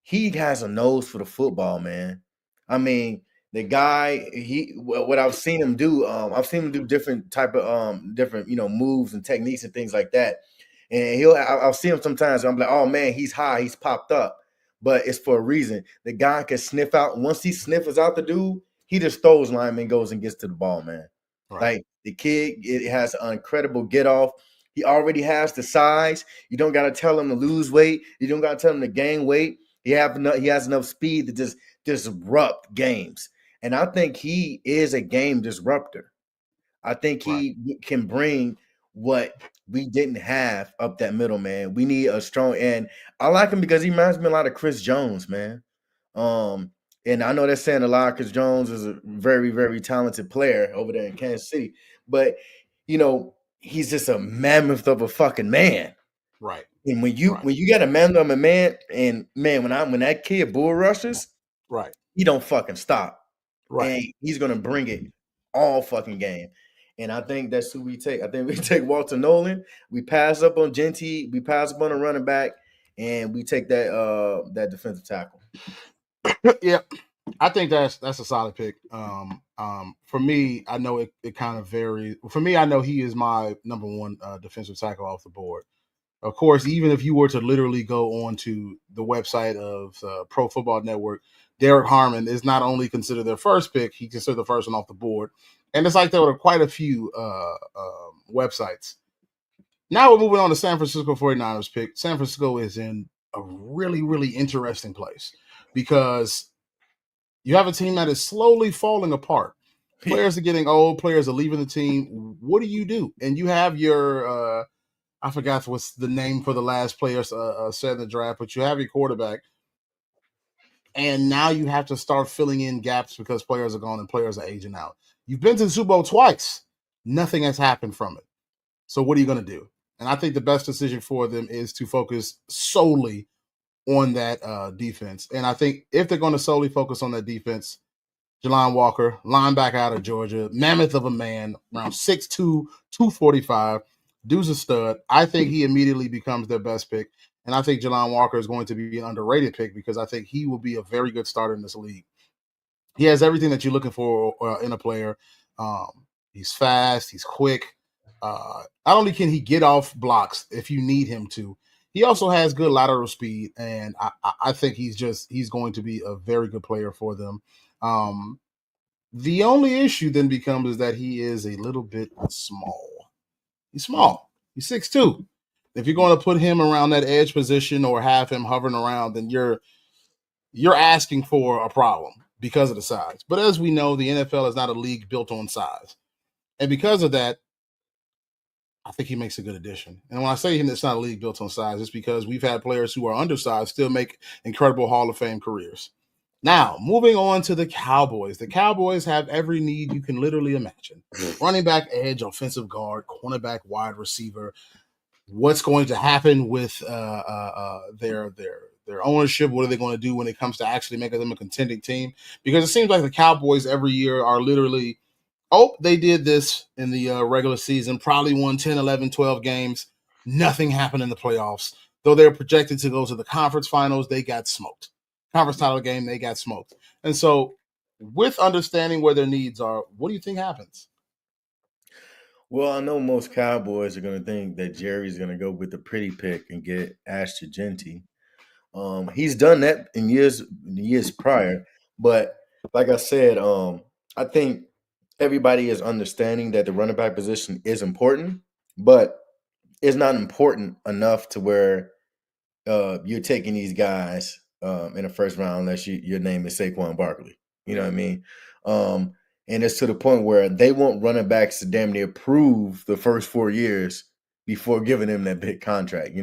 he has a nose for the football, man. I mean, the guy, what I've seen him do, I've seen him do different type of different moves and techniques and things like that. And I'll see him sometimes. I'm like, oh man, he's high, he's popped up, but it's for a reason. The guy can sniff out. Once he sniffs out the dude, he just throws lineman, goes and gets to the ball, man. Right. Like the kid, it has an incredible get off. He already has the size. You don't got to tell him to lose weight. You don't got to tell him to gain weight. He has enough speed to just disrupt games. And I think he is a game disruptor. I think he can bring what we didn't have up that middle, man. We need a strong, and I like him because he reminds me a lot of Chris Jones, man. And I know that's saying a lot. Chris Jones is a very, very talented player over there in Kansas City, but he's just a mammoth of a fucking man. Right. And when you got a mammoth of a man, and man, when that kid bull rushes, right, he don't fucking stop. Right. And he's gonna bring it all fucking game. And I think that's who we take. I think we take Walter Nolan. We pass up on Genty. We pass up on a running back, and we take that defensive tackle. Yeah, I think that's a solid pick. For me, I know it kind of varies. For me, I know he is my number one defensive tackle off the board. Of course, even if you were to literally go onto the website of Pro Football Network, Derek Harmon is not only considered their first pick, he considered the first one off the board. And it's like there were quite a few websites. Now we're moving on to San Francisco 49ers pick. San Francisco is in a really, really interesting place because you have a team that is slowly falling apart. Players are getting old. Players are leaving the team. What do? And you have your I forgot what's the name for the last player set in the draft, but you have your quarterback. And now you have to start filling in gaps because players are gone and players are aging out. You've been to the Super Bowl twice. Nothing has happened from it. So what are you going to do? And I think the best decision for them is to focus solely on that defense. And I think if they're going to solely focus on that defense, Jelon Walker, linebacker out of Georgia, mammoth of a man, around 6'2", 245, dude's a stud. I think he immediately becomes their best pick. And I think Jelon Walker is going to be an underrated pick because I think he will be a very good starter in this league. He has everything that you're looking for in a player. He's fast. He's quick. Not only can he get off blocks if you need him to, he also has good lateral speed. And I think he's going to be a very good player for them. The only issue then becomes is that he is a little bit small. He's small. He's 6'2". If you're going to put him around that edge position or have him hovering around, then you're asking for a problem because of the size. But as we know, the NFL is not a league built on size. And because of that, I think he makes a good addition. And when I say it's not a league built on size, it's because we've had players who are undersized still make incredible Hall of Fame careers. Now, moving on to the Cowboys. The Cowboys have every need you can literally imagine. Running back, edge, offensive guard, cornerback, wide receiver. What's going to happen with their ownership? What are they going to do when it comes to actually making them a contending team? Because it seems like the Cowboys every year are literally, they did this in the regular season, probably won 10, 11, 12 games. Nothing happened in the playoffs. Though they're projected to go to the conference finals, they got smoked. Conference title game, they got smoked. And so with understanding where their needs are, what do you think happens? Well, I know most Cowboys are going to think that Jerry's going to go with the pretty pick and get Ashton Genty. He's done that in years prior, but like I said, I think everybody is understanding that the running back position is important, but it's not important enough to where you're taking these guys in the first round unless your name is Saquon Barkley. You know what I mean? And it's to the point where they want running backs to damn near prove the first 4 years before giving them that big contract,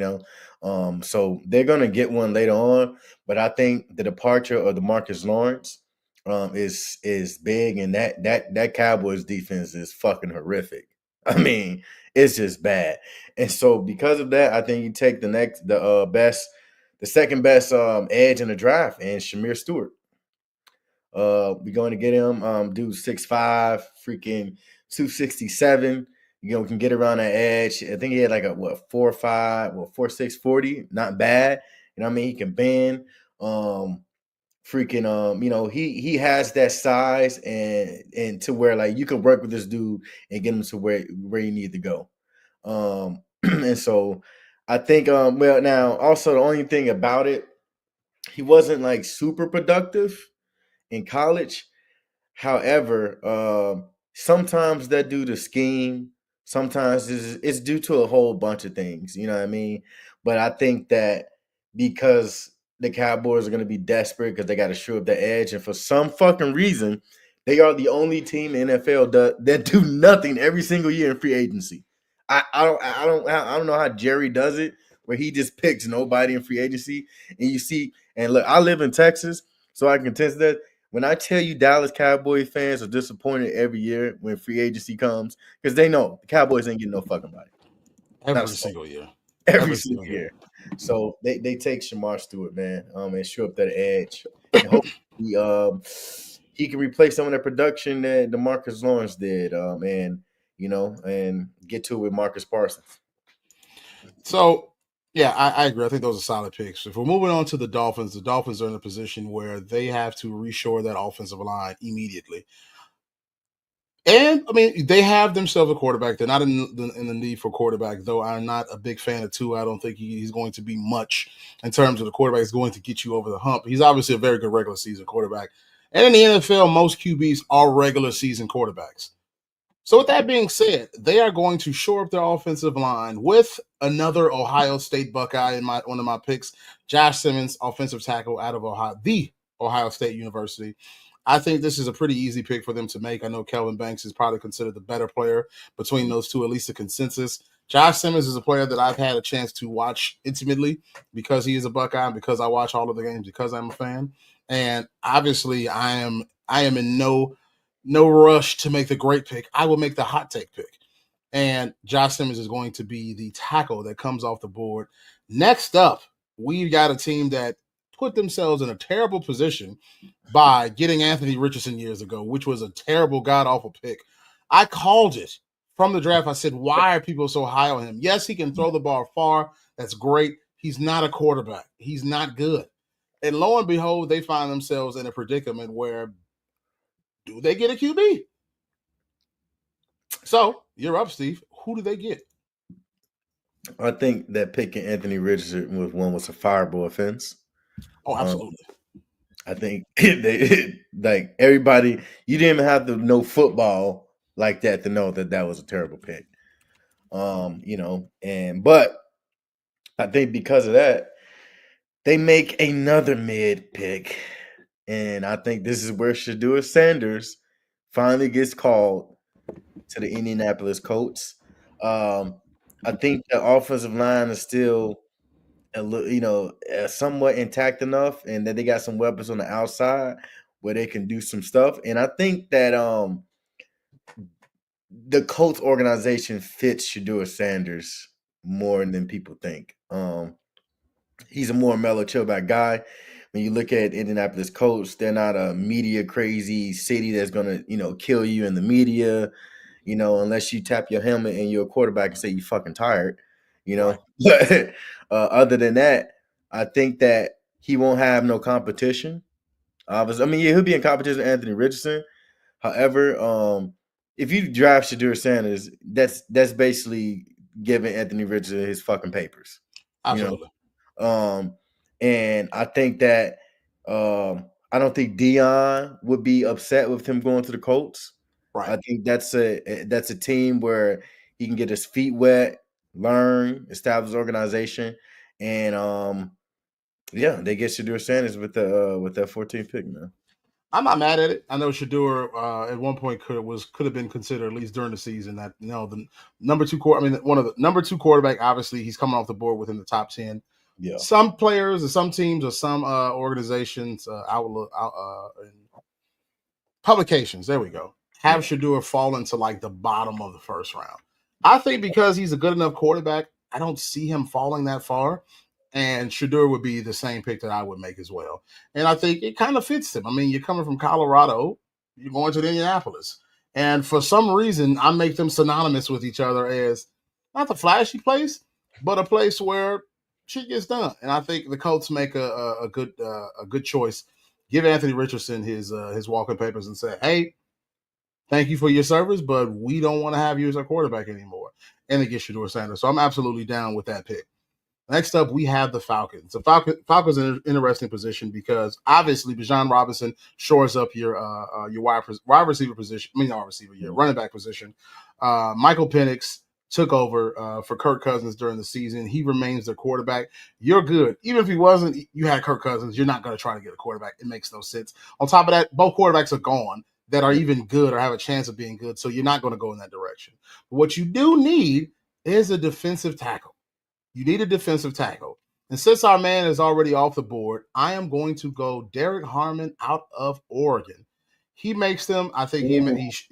So they're going to get one later on. But I think the departure of the Marcus Lawrence is big, and that Cowboys defense is fucking horrific. I mean, it's just bad. And so because of that, I think you take the second best edge in the draft, and Shamir Stewart. We're going to get him. Dude, 6'5", freaking 267. Can get around that edge. I think he had like a 4'5", 4'6", 40. Not bad. You know what I mean? He can bend. Freaking he has that size and to where like you can work with this dude and get him to where you need to go. And so I think well, now also the only thing about it, he wasn't like super productive in college. However, sometimes that due to scheme, sometimes it's due to a whole bunch of things. You know what I mean? But I think that because the Cowboys are going to be desperate because they got to show up the edge, and for some fucking reason, they are the only team in NFL that do nothing every single year in free agency. I don't know how Jerry does it, where he just picks nobody in free agency, and you see, and look, I live in Texas, so I can attest that when I tell you Dallas Cowboy fans are disappointed every year when free agency comes, because they know the Cowboys ain't getting no fucking body. Not a Every soul. single year. Every single year. So they take Shamar Stewart, man, and show up that edge. And hopefully he can replace some of the production that DeMarcus Lawrence did, and get to it with Marcus Parsons. So, yeah, I agree. I think those are solid picks. If we're moving on to the Dolphins are in a position where they have to reshore that offensive line immediately. And, I mean, they have themselves a quarterback. They're not in the need for quarterback, though I'm not a big fan of Tua. I don't think he's going to be much in terms of the quarterback is going to get you over the hump. He's obviously a very good regular season quarterback. And in the NFL, most QBs are regular season quarterbacks. So with that being said, they are going to shore up their offensive line with another Ohio State Buckeye in one of my picks, Josh Simmons, offensive tackle out of the Ohio State University. I think this is a pretty easy pick for them to make. I know Kelvin Banks is probably considered the better player between those two, at least the consensus. Josh Simmons is a player that I've had a chance to watch intimately because he is a Buckeye, because I watch all of the games, because I'm a fan. And obviously I am in no rush to make the great pick. I will make the hot take pick. And Josh Simmons is going to be the tackle that comes off the board. Next up, we've got a team that put themselves in a terrible position by getting Anthony Richardson years ago, which was a terrible, god-awful pick. I called it from the draft. I said, why are people so high on him? Yes, he can throw the ball far. That's great. He's not a quarterback. He's not good. And lo and behold, they find themselves in a predicament where do they get a QB? So you're up, Steve. Who do they get? I think that picking Anthony Richardson was a fireable offense. Oh, absolutely. I think they like everybody. You didn't even have to know football like that to know that was a terrible pick. But I think because of that, they make another mid pick, and I think this is where Shedeur Sanders finally gets called to the Indianapolis Colts. I think the offensive line is still somewhat intact enough, and that they got some weapons on the outside where they can do some stuff. And I think that the Colts organization fits Shedeur Sanders more than people think. He's a more mellow, chill back guy. When you look at Indianapolis Colts, they're not a media crazy city that's gonna, kill you in the media, unless you tap your helmet and you're a quarterback and say you fucking tired, Right. But other than that, I think that he won't have no competition. Obviously, I mean, yeah, he'll be in competition with Anthony Richardson. However, if you draft Shedeur Sanders, that's basically giving Anthony Richardson his fucking papers. Absolutely. And I think that I don't think Dion would be upset with him going to the Colts. Right. I think that's a team where he can get his feet wet, learn, establish organization, and they get Shedeur Sanders with that 14th pick, man. I'm not mad at it. I know Shedeur at one point could have been considered, at least during the season, that the number two one of the number two quarterback. Obviously, he's coming off the board within the top 10. Yeah. Some players or some teams or some organizations publications. There we go. Have Yeah. Shador fall into like the bottom of the first round. I think because he's a good enough quarterback, I don't see him falling that far. And Shador would be the same pick that I would make as well. And I think it kind of fits him. I mean, you're coming from Colorado, you're going to Indianapolis. And for some reason, I make them synonymous with each other as not the flashy place, but a place where shit gets done. And I think the Colts make a good choice. Give Anthony Richardson his walking papers and say, "Hey, thank you for your service, but we don't want to have you as our quarterback anymore." And they get Shador Sanders. So I'm absolutely down with that pick. Next up, we have the Falcons. The Falcons are in an interesting position because obviously Bijan Robinson shores up your wide receiver position. I mean, not receiver, your running back position. Michael Penix took over for Kirk Cousins during the season. He remains their quarterback. You're good. Even if he wasn't, you had Kirk Cousins. You're not going to try to get a quarterback. It makes no sense. On top of that, both quarterbacks are gone that are even good or have a chance of being good. So you're not going to go in that direction. But what you do need is a defensive tackle. You need a defensive tackle. And since our man is already off the board, I am going to go Derek Harmon out of Oregon. He makes them, I think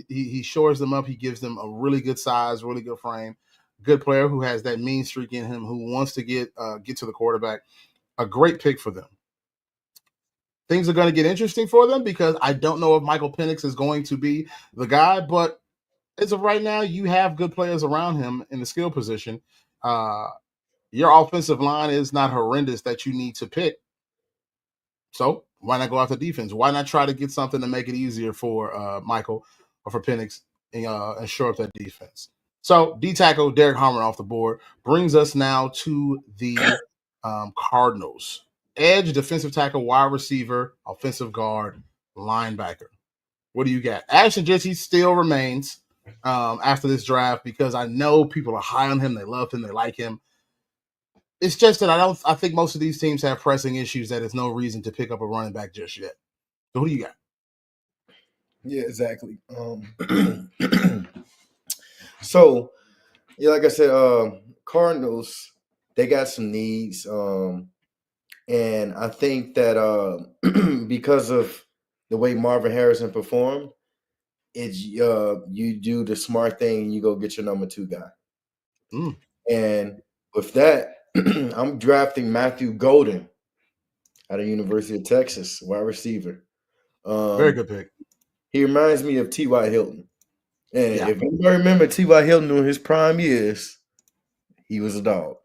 he shores them up. He gives them a really good size, really good frame, good player who has that mean streak in him, who wants to get to the quarterback. A great pick for them. Things are going to get interesting for them because I don't know if Michael Penix is going to be the guy, but as of right now, you have good players around him in the skill position. Your offensive line is not horrendous that you need to pick. So why not go after defense? Why not try to get something to make it easier for Michael or for Penix and shore up that defense? So D tackle Derek Harmon off the board brings us now to the Cardinals. Edge, defensive tackle, wide receiver, offensive guard, linebacker. What do you got? Ashton Jesse still remains after this draft because I know people are high on him. They love him. They like him. It's just that I think most of these teams have pressing issues that there's no reason to pick up a running back just yet. So who do you got? Yeah, exactly. So yeah, like I said, Cardinals, they got some needs. And I think that because of the way Marvin Harrison performed, it's you do the smart thing and you go get your number 2 guy. And with that, I'm drafting Matthew Golden out of University of Texas, wide receiver. Very good pick. He reminds me of T.Y. Hilton. And if you remember T.Y. Hilton in his prime years, he was a dog.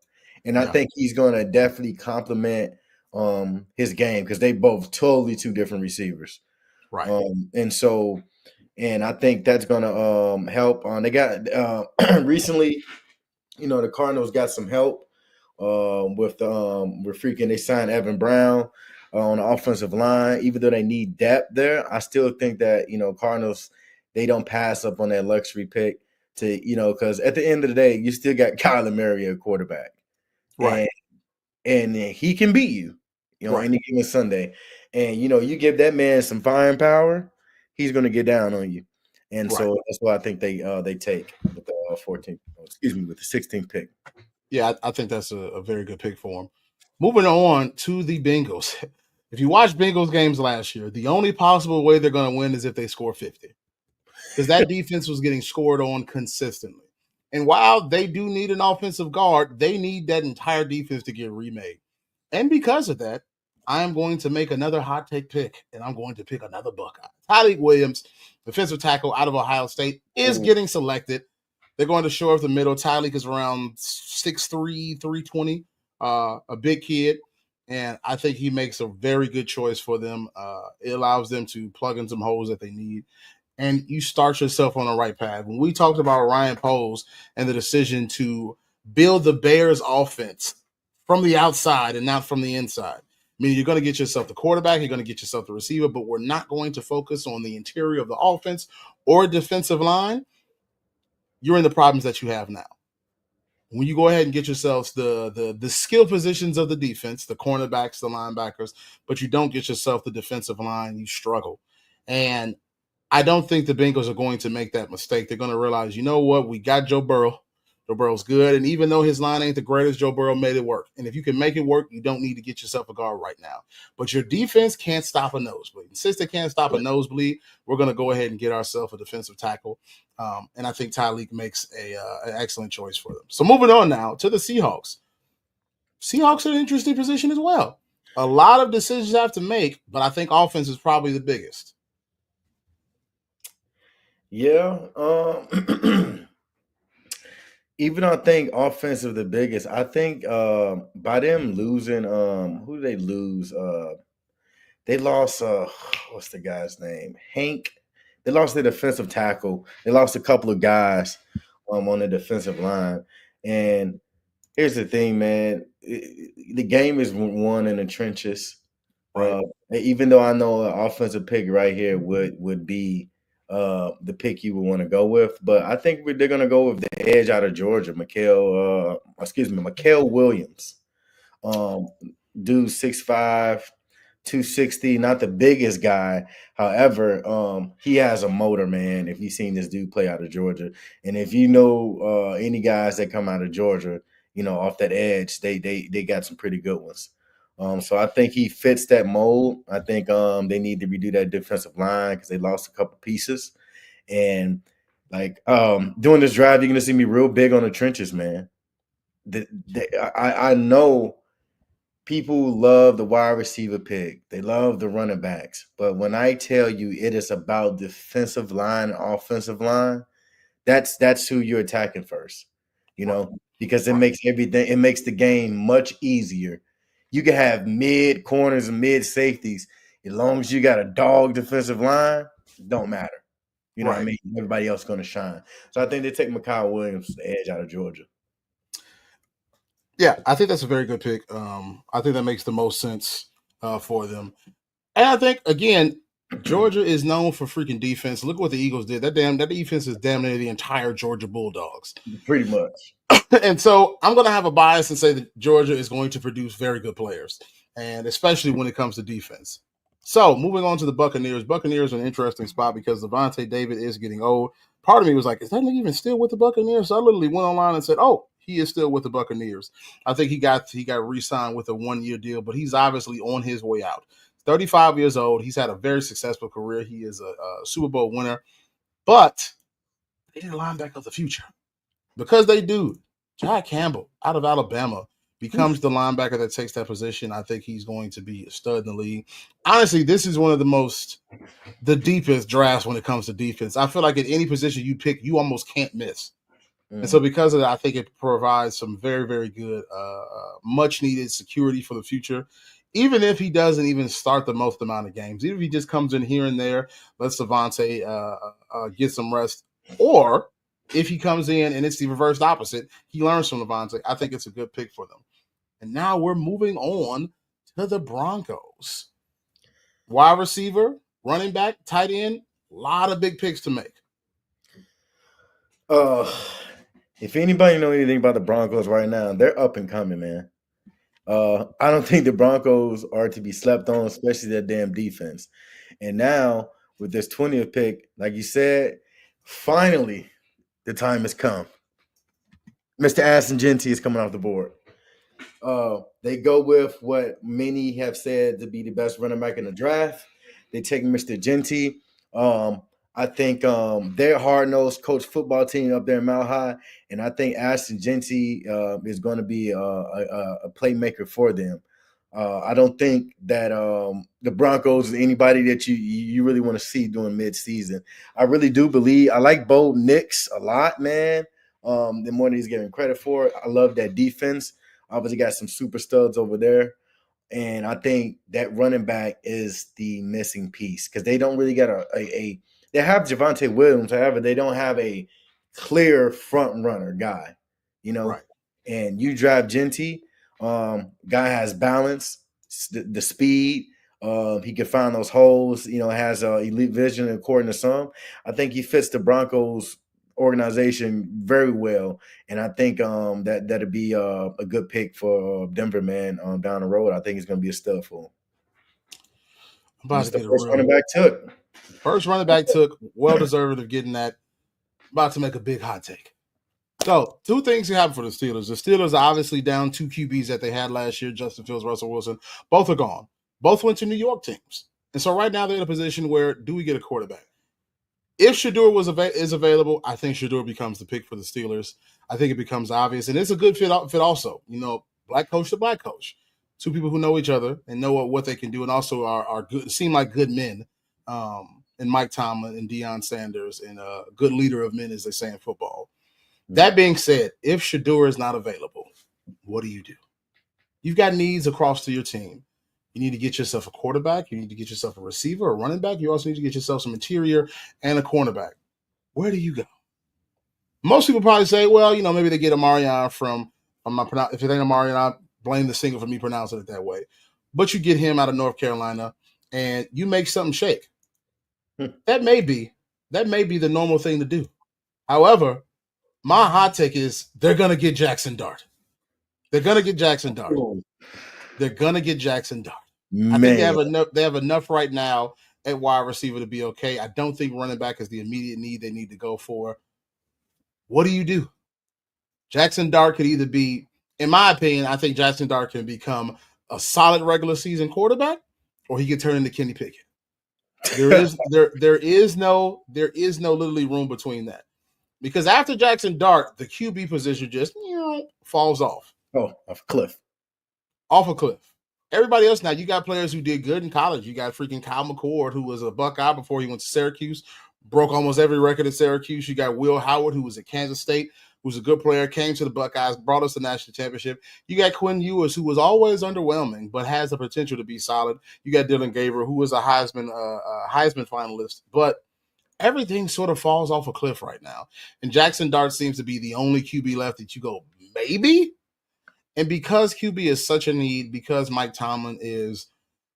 And I think he's going to definitely complement his game because they both totally 2 different receivers. Right. And I think that's going to help. They got recently, the Cardinals got some help with freaking they signed Evan Brown on the offensive line. Even though they need depth there, I still think that Cardinals, they don't pass up on that luxury pick to because at the end of the day, you still got Kyler Murray at quarterback, right? And he can beat you, any given Sunday, and you give that man some firepower, he's going to get down on you, and so that's why I think they take with the 14th, with the 16th pick. Yeah, I think that's a very good pick for him. Moving on to the Bengals. If you watched Bengals games last year, the only possible way they're going to win is if they score 50. Because that defense was getting scored on consistently. And while they do need an offensive guard, they need that entire defense to get remade. And because of that, I am going to make another hot take pick, and I'm going to pick another Buckeye. Tyleik Williams, defensive tackle out of Ohio State, is getting selected. They're going to shore up the middle. Tyleik is around 6'3", 320, a big kid. And I think he makes a very good choice for them. It allows them to plug in some holes that they need. And you start yourself on the right path. When we talked about Ryan Poles and the decision to build the Bears offense from the outside and not from the inside, I mean, you're going to get yourself the quarterback, you're going to get yourself the receiver, but we're not going to focus on the interior of the offense or defensive line. You're in the problems that you have now. When you go ahead and get yourselves the skill positions of the defense, the cornerbacks, the linebackers, but you don't get yourself the defensive line, you struggle. And I don't think the Bengals are going to make that mistake. They're going to realize, you know what? We got Joe Burrow. Joe Burrow's good, and even though his line ain't the greatest, Joe Burrow made it work. And if you can make it work, you don't need to get yourself a guard right now. But your defense can't stop a nosebleed. And since they can't stop a nosebleed, we're going to go ahead and get ourselves a defensive tackle. And I think Tyreek makes an excellent choice for them. So moving on now to the Seahawks. Seahawks are in an interesting position as well. A lot of decisions have to make, but I think offense is probably the biggest. Yeah. Even though I think offensive the biggest, I think by them losing, who did they lose? They lost what's the guy's name? Hank. They lost their defensive tackle. They lost a couple of guys on the defensive line. And here's the thing, man. The game is won in the trenches. Right. Even though I know an offensive pick right here would be the pick you would want to go with, but I think they're going to go with the edge out of Georgia, Mikael Williams. Dude 6'5", 260, not the biggest guy. However, he has a motor, man. If you've seen this dude play out of Georgia, and if you know any guys that come out of Georgia, off that edge, they got some pretty good ones. So I think he fits that mold. I think they need to redo that defensive line because they lost a couple pieces. And during this drive, you're gonna see me real big on the trenches, man. I know people love the wide receiver pick. They love the running backs. But when I tell you it is about defensive line, offensive line, that's who you're attacking first. Because it makes the game much easier. You can have mid corners and mid safeties. As long as you got a dog defensive line, it don't matter. You know what I mean? Everybody else is going to shine. So I think they take Mikael Williams, the edge out of Georgia. Yeah, I think that's a very good pick. I think that makes the most sense for them. And I think, again, Georgia is known for freaking defense. Look what the Eagles did. That defense is damn near the entire Georgia Bulldogs. Pretty much. And so I'm going to have a bias and say that Georgia is going to produce very good players, and especially when it comes to defense. So moving on to the Buccaneers. Buccaneers are an interesting spot because Levante David is getting old. Part of me was like, is that nigga even still with the Buccaneers? So I literally went online and said, oh, he is still with the Buccaneers. I think he got re-signed with a 1-year deal, but he's obviously on his way out. 35 years old. He's had a very successful career. He is a Super Bowl winner, but they need a linebacker of the future because they do. Jack Campbell out of Alabama becomes the linebacker that takes that position. I think he's going to be a stud in the league. Honestly, this is one of the deepest drafts when it comes to defense. I feel like at any position you pick, you almost can't miss. And so because of that, I think it provides some very, very good, much needed security for the future. Even if he doesn't even start the most amount of games, even if he just comes in here and there, lets Levante get some rest, or if he comes in and it's the reversed opposite, he learns from Levante. I think it's a good pick for them. And now we're moving on to the Broncos. Wide receiver, running back, tight end, a lot of big picks to make. If anybody know anything about the Broncos right now, they're up and coming, man. I don't think the Broncos are to be slept on, especially their damn defense. And now with this 20th pick, like you said, finally the time has come. Mr. Aston Genty is coming off the board. They go with what many have said to be the best running back in the draft. They take Mr. Genty. I think their hard-nosed coach football team up there in Mile High, and I think Aston Genty is going to be a playmaker for them. I don't think that the Broncos is anybody that you really want to see doing mid-season. I really do believe – I like Bo Nix a lot, man. The more than he's getting credit for it. I love that defense. Obviously got some super studs over there. And I think that running back is the missing piece because they don't really got they have Javonte Williams, however, they don't have a clear front runner guy, Right. And you drive Genty, guy has balance, the speed, he can find those holes, has elite vision according to some. I think he fits the Broncos organization very well, and I think that'd be a good pick for Denver, man. Down the road, I think it's going to be a stud for him. About to get first running back took. First running back took, well deserved of getting that. About to make a big hot take. So, two things happen for the Steelers. The Steelers are obviously down 2 QBs that they had last year, Justin Fields, Russell Wilson. Both are gone. Both went to New York teams. And so right now they're in a position where do we get a quarterback? If Shador is available, I think Shador becomes the pick for the Steelers. I think it becomes obvious. And it's a good fit also. Black coach to black coach. Two people who know each other and know what they can do and also are good, seem like good men. And Mike Tomlin and Deion Sanders and a good leader of men, as they say in football. That being said, if Shador is not available, what do you do? You've got needs across to your team. You need to get yourself a quarterback. You need to get yourself a receiver, a running back. You also need to get yourself some interior and a cornerback. Where do you go? Most people probably say, well, maybe they get Amarion if it ain't Amarion, I blame the singer for me pronouncing it that way. But you get him out of North Carolina and you make something shake. That may be the normal thing to do. However, my hot take is they're going to get Jackson Dart. They're going to get Jackson Dart. They're going to get Jackson Dart. Man. I think they have enough right now at wide receiver to be okay. I don't think running back is the immediate need they need to go for. What do you do? Jackson Dart could either be, in my opinion, I think Jackson Dart can become a solid regular season quarterback, or he could turn into Kenny Pickett. There is no literally room between that. Because after Jackson Dart, the QB position just falls off. Oh, off a cliff. Off a cliff. Everybody else now, you got players who did good in college. You got freaking Kyle McCord, who was a Buckeye before he went to Syracuse, broke almost every record at Syracuse. You got Will Howard, who was at Kansas State, who's a good player, came to the Buckeyes, brought us the national championship. You got Quinn Ewers, who was always underwhelming, but has the potential to be solid. You got Dylan Gabriel, who was a Heisman finalist, but everything sort of falls off a cliff right now. And Jackson Dart seems to be the only QB left that you go, maybe? And because QB is such a need, because Mike Tomlin is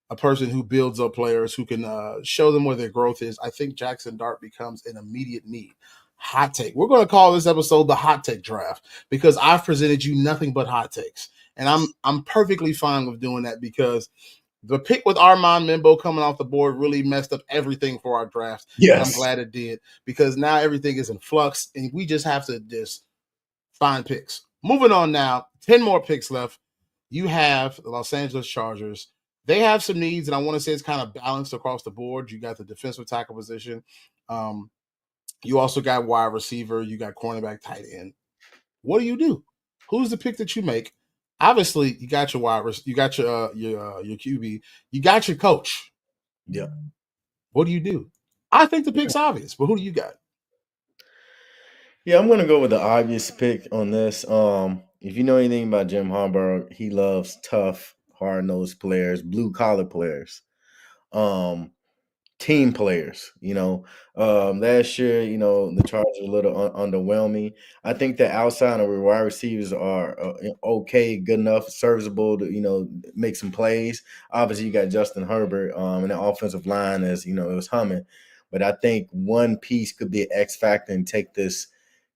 a person who builds up players who can show them where their growth is, I think Jackson Dart becomes an immediate need. Hot take. We're going to call this episode the hot take draft because I've presented you nothing but hot takes. And I'm perfectly fine with doing that because the pick with Armand Membo coming off the board really messed up everything for our draft. Yes. And I'm glad it did because now everything is in flux and we just have to just find picks. Moving on now, 10 more picks left. You have the Los Angeles Chargers. They have some needs, and I want to say it's kind of balanced across the board. You got the defensive tackle position. You also got wide receiver. You got cornerback, tight end. What do? Who's the pick that you make? Obviously, you got your you got your QB, you got your coach. Yeah. What do? I think the pick's obvious, but who do you got? Yeah, I'm gonna go with the obvious pick on this. If you know anything about Jim Harbaugh, he loves tough, hard-nosed players, blue-collar players. Team players, last year, the Chargers are a little underwhelming. I think the outside of wide receivers are okay, good enough, serviceable to, make some plays. Obviously, you got Justin Herbert, and the offensive line is, it was humming. But I think one piece could be an X factor and take this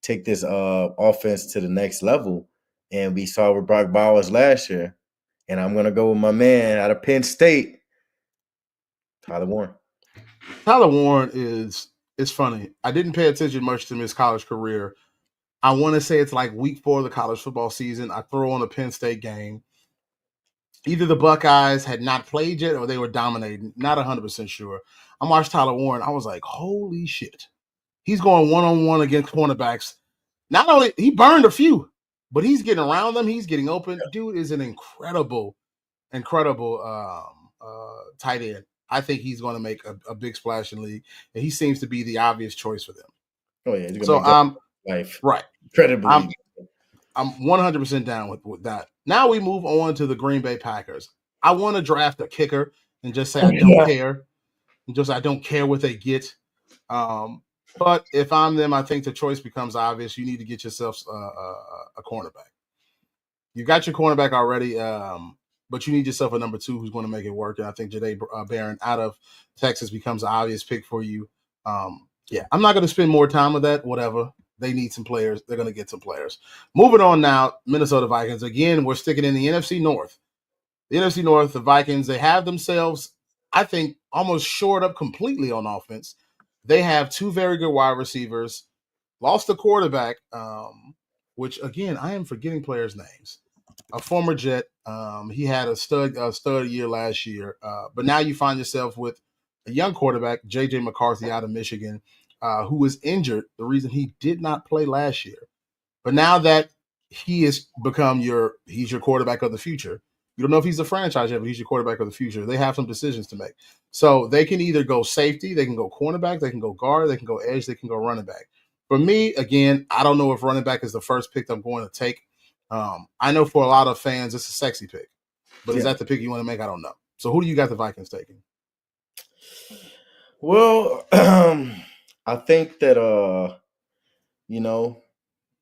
offense to the next level. And we saw with Brock Bowers last year. And I'm going to go with my man out of Penn State, Tyler Warren. Tyler Warren it's funny. I didn't pay attention much to his college career. I want to say it's like week 4 of the college football season. I throw on a Penn State game. Either the Buckeyes had not played yet or they were dominating. Not 100% sure. I watched Tyler Warren. I was like, holy shit. He's going one-on-one against cornerbacks. Not only he burned a few, but he's getting around them. He's getting open. Dude is an incredible tight end. I think he's going to make a big splash in the league, and he seems to be the obvious choice for them. Oh yeah, he's so make life right. Incredibly, I'm 100% down with that. Now we move on to the Green Bay Packers. I want to draft a kicker and just say I don't care, and just I don't care what they get. But if I'm them, I think the choice becomes obvious. You need to get yourself a cornerback. You got your cornerback already. But you need yourself a number 2 who's going to make it work. And I think Jahdae Barron out of Texas becomes an obvious pick for you. I'm not going to spend more time with that. Whatever. They need some players. They're going to get some players. Moving on now, Minnesota Vikings. Again, we're sticking in the NFC North. The NFC North, the Vikings, they have themselves, I think, almost shored up completely on offense. They have 2 very good wide receivers. Lost the quarterback. which again I am forgetting players' names. A former Jet. He had a stud year last year, but now you find yourself with a young quarterback, J.J. McCarthy out of Michigan, who was injured. The reason he did not play last year, but now that he has become he's your quarterback of the future. You don't know if he's a franchise yet, but he's your quarterback of the future. They have some decisions to make. So they can either go safety, they can go cornerback, they can go guard, they can go edge, they can go running back. For me, again, I don't know if running back is the first pick I'm going to take. I know for a lot of fans, it's a sexy pick, but is Yeah. that the pick you want to make? I don't know. So who do you got the Vikings taking? Well, I think that you know,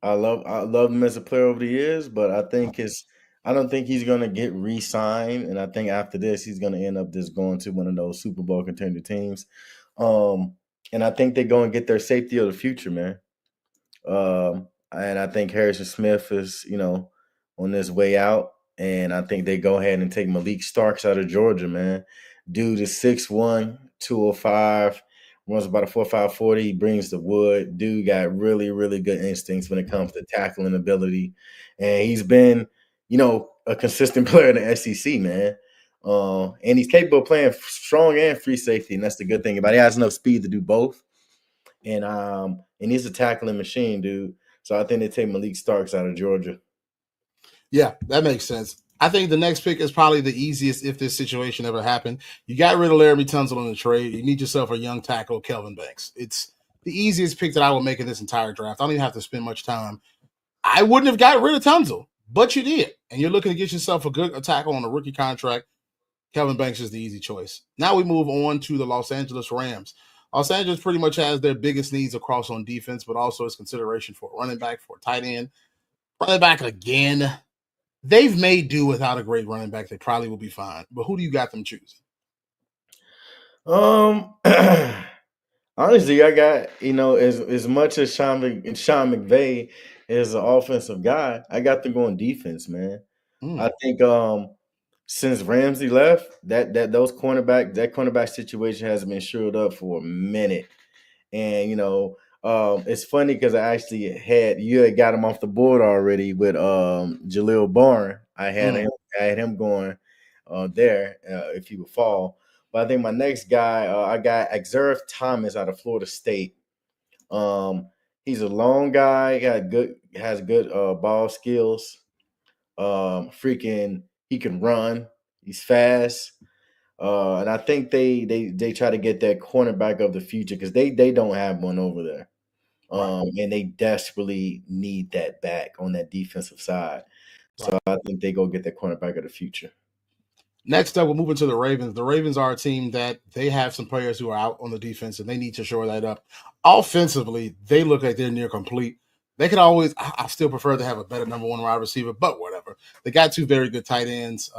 I love him as a player over the years, but I don't think he's gonna get re-signed, and I think after this he's gonna end up just going to one of those Super Bowl contender teams. Um, and I think they're gonna get their safety of the future, man. And I think Harrison Smith is, on his way out. And I think they go ahead and take Malik Starks out of Georgia, man. Dude is 6'1", 205, runs about a 4.5 40. He brings the wood. Dude got really, really good instincts when it comes to tackling ability. And he's been, a consistent player in the SEC, man. And he's capable of playing strong and free safety. And that's the good thing about it. He has enough speed to do both. And he's a tackling machine, dude. So I think they take Malik Starks out of Georgia. Yeah, that makes sense. I think the next pick is probably the easiest if this situation ever happened. You got rid of Laramie Tunsil in the trade. You need yourself a young tackle, Kelvin Banks. It's the easiest pick that I would make in this entire draft. I don't even have to spend much time. I wouldn't have got rid of Tunsil, but you did. And you're looking to get yourself a tackle on a rookie contract. Kelvin Banks is the easy choice. Now we move on to the Los Angeles Rams. Los Angeles pretty much has their biggest needs across on defense, but also is consideration for a running back, for a tight end. Running back again. They've made do without a great running back. They probably will be fine. But who do you got them choosing? Um, honestly, I got as much as Sean McVay is an offensive guy, I got to go on defense, man. I think since Ramsey left, that cornerback situation has been shored up for a minute. And it's funny because you had got him off the board already with Jaleel Barn. I had him going there if he would fall. But I think my next guy, I got Exarf Thomas out of Florida State. He's a long guy, has good ball skills. He can run. He's fast. And I think they try to get that cornerback of the future because they don't have one over there. And they desperately need that back on that defensive side. So I think they go get that cornerback of the future. Next up, we're moving to the Ravens. The Ravens are a team that they have some players who are out on the defense, and they need to shore that up. Offensively, they look like they're near complete. They could always, I still prefer to have a better number one wide receiver, but whatever. They got two very good tight ends,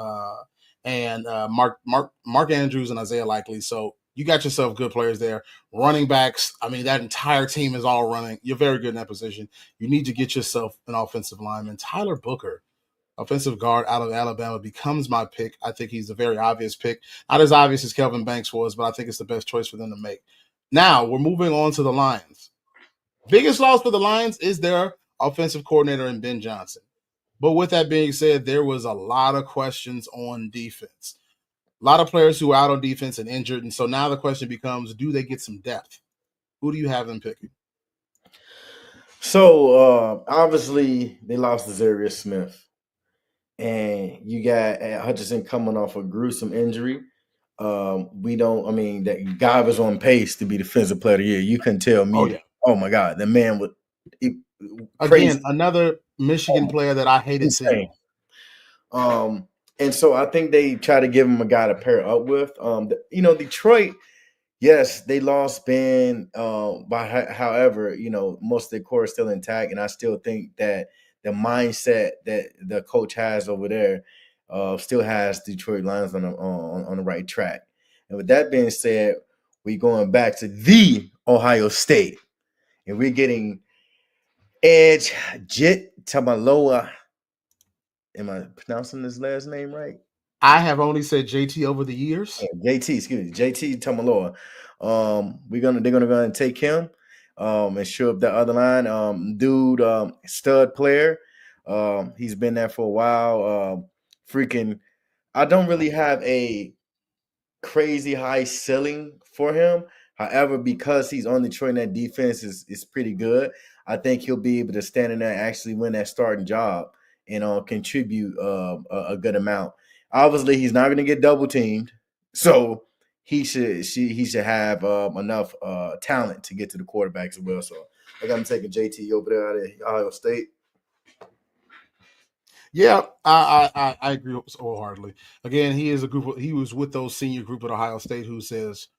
and Mark Andrews and Isaiah Likely. So you got yourself good players there. Running backs, I mean, that entire team is all running. You're very good in that position. You need to get yourself an offensive lineman. Tyler Booker, offensive guard out of Alabama, becomes my pick. I think he's a very obvious pick. Not as obvious as Kelvin Banks was, but I think it's the best choice for them to make. Now, we're moving on to the Lions. Biggest loss for the Lions is their offensive coordinator in Ben Johnson. But with that being said, there was a lot of questions on defense. A lot of players who were out on defense and injured. And so now the question becomes, do they get some depth? Who do you have them picking? So obviously they lost to Zarius Smith. And you got Hutchinson coming off a gruesome injury. That guy was on pace to be defensive player of the year. You couldn't tell me. Oh my God, the man would crazy. Again, another Michigan player that I hated seeing. And so I think they try to give him a guy to pair up with. Detroit, yes, they lost Ben, however, most of their core is still intact, and I still think that the mindset that the coach has over there still has Detroit Lions on the right track. And with that being said, we're going back to the Ohio State, and we're getting Edge Jit Tamaloa. Am I pronouncing his last name right? I have only said JT over the years. JT Tamaloa. They're gonna go and take him. and shore up the other line. Dude, stud player. He's been there for a while. Freaking, I don't really have a crazy high ceiling for him. However, because he's on Detroit and that defense is pretty good, I think he'll be able to stand in there and actually win that starting job and contribute a good amount. Obviously, he's not going to get double teamed, so he should have enough talent to get to the quarterbacks as well. So I got him taking JT over there out of Ohio State. Yeah, I agree wholeheartedly. Again, he was with those senior group at Ohio State who says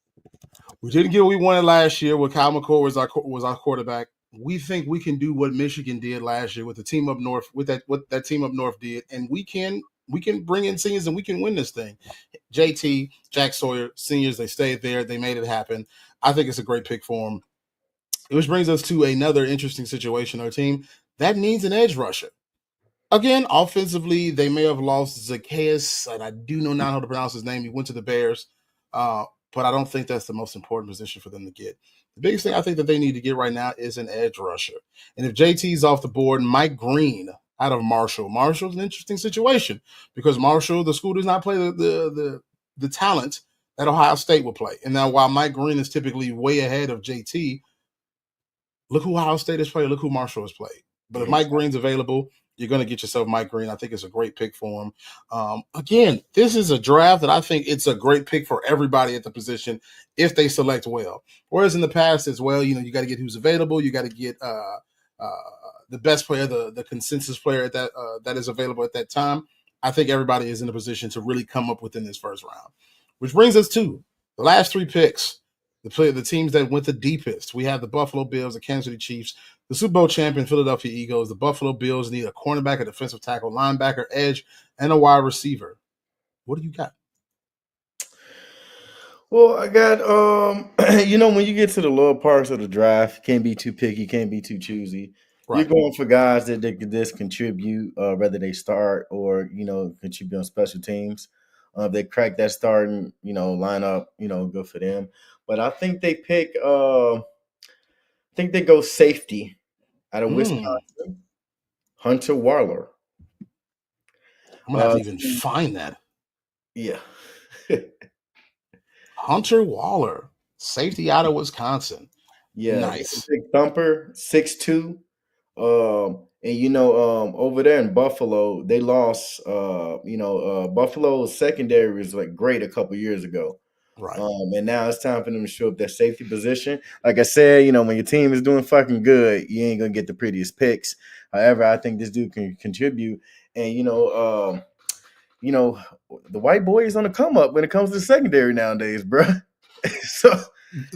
we didn't get what we wanted last year. With Kyle McCord was our quarterback. We think we can do what Michigan did last year with the team up north, with that what that team up north did, and we can bring in seniors and we can win this thing. JT, Jack Sawyer, seniors, they stayed there, they made it happen. I think it's a great pick for them. Which brings us to another interesting situation. Our team that needs an edge rusher. Again, offensively, they may have lost Zacchaeus, and I do know now how to pronounce his name. He went to the Bears, but I don't think that's the most important position for them to get. The biggest thing I think that they need to get right now is an edge rusher. And if JT's off the board, Mike Green out of Marshall. Marshall's an interesting situation because Marshall, the school does not play the talent that Ohio State will play. And now while Mike Green is typically way ahead of JT, look who Ohio State has played. Look who Marshall has played. But if Mike Green's available, you're going to get yourself Mike Green. I think it's a great pick for him. Again, this is a draft that I think it's a great pick for everybody at the position if they select well. Whereas in the past as well, you got to get who's available. You got to get the best player, the consensus player at that is available at that time. I think everybody is in a position to really come up within this first round. Which brings us to the last three picks. The teams that went the deepest. We have the Buffalo Bills, the Kansas City Chiefs, the Super Bowl champion Philadelphia Eagles. The Buffalo Bills need a cornerback, a defensive tackle, linebacker, edge, and a wide receiver. What do you got? Well, I got when you get to the lower parts of the draft, can't be too picky, can't be too choosy. You're Right. going for guys that they could just contribute, whether they start or contribute on special teams. They crack that starting lineup, good for them. But I think they pick. I think they go safety out of Wisconsin, Hunter Warler. I'm gonna have to even find that. Yeah. Hunter Waller, safety out of Wisconsin. Yeah, Nice. big thumper, 6'2". And over there in Buffalo, they lost. Buffalo's secondary was like great a couple years ago. Right. And now it's time for them to show up that safety position. Like I said, when your team is doing fucking good, you ain't gonna get the prettiest picks. However, I think this dude can contribute. And the white boy is on the come up when it comes to the secondary nowadays, bro. So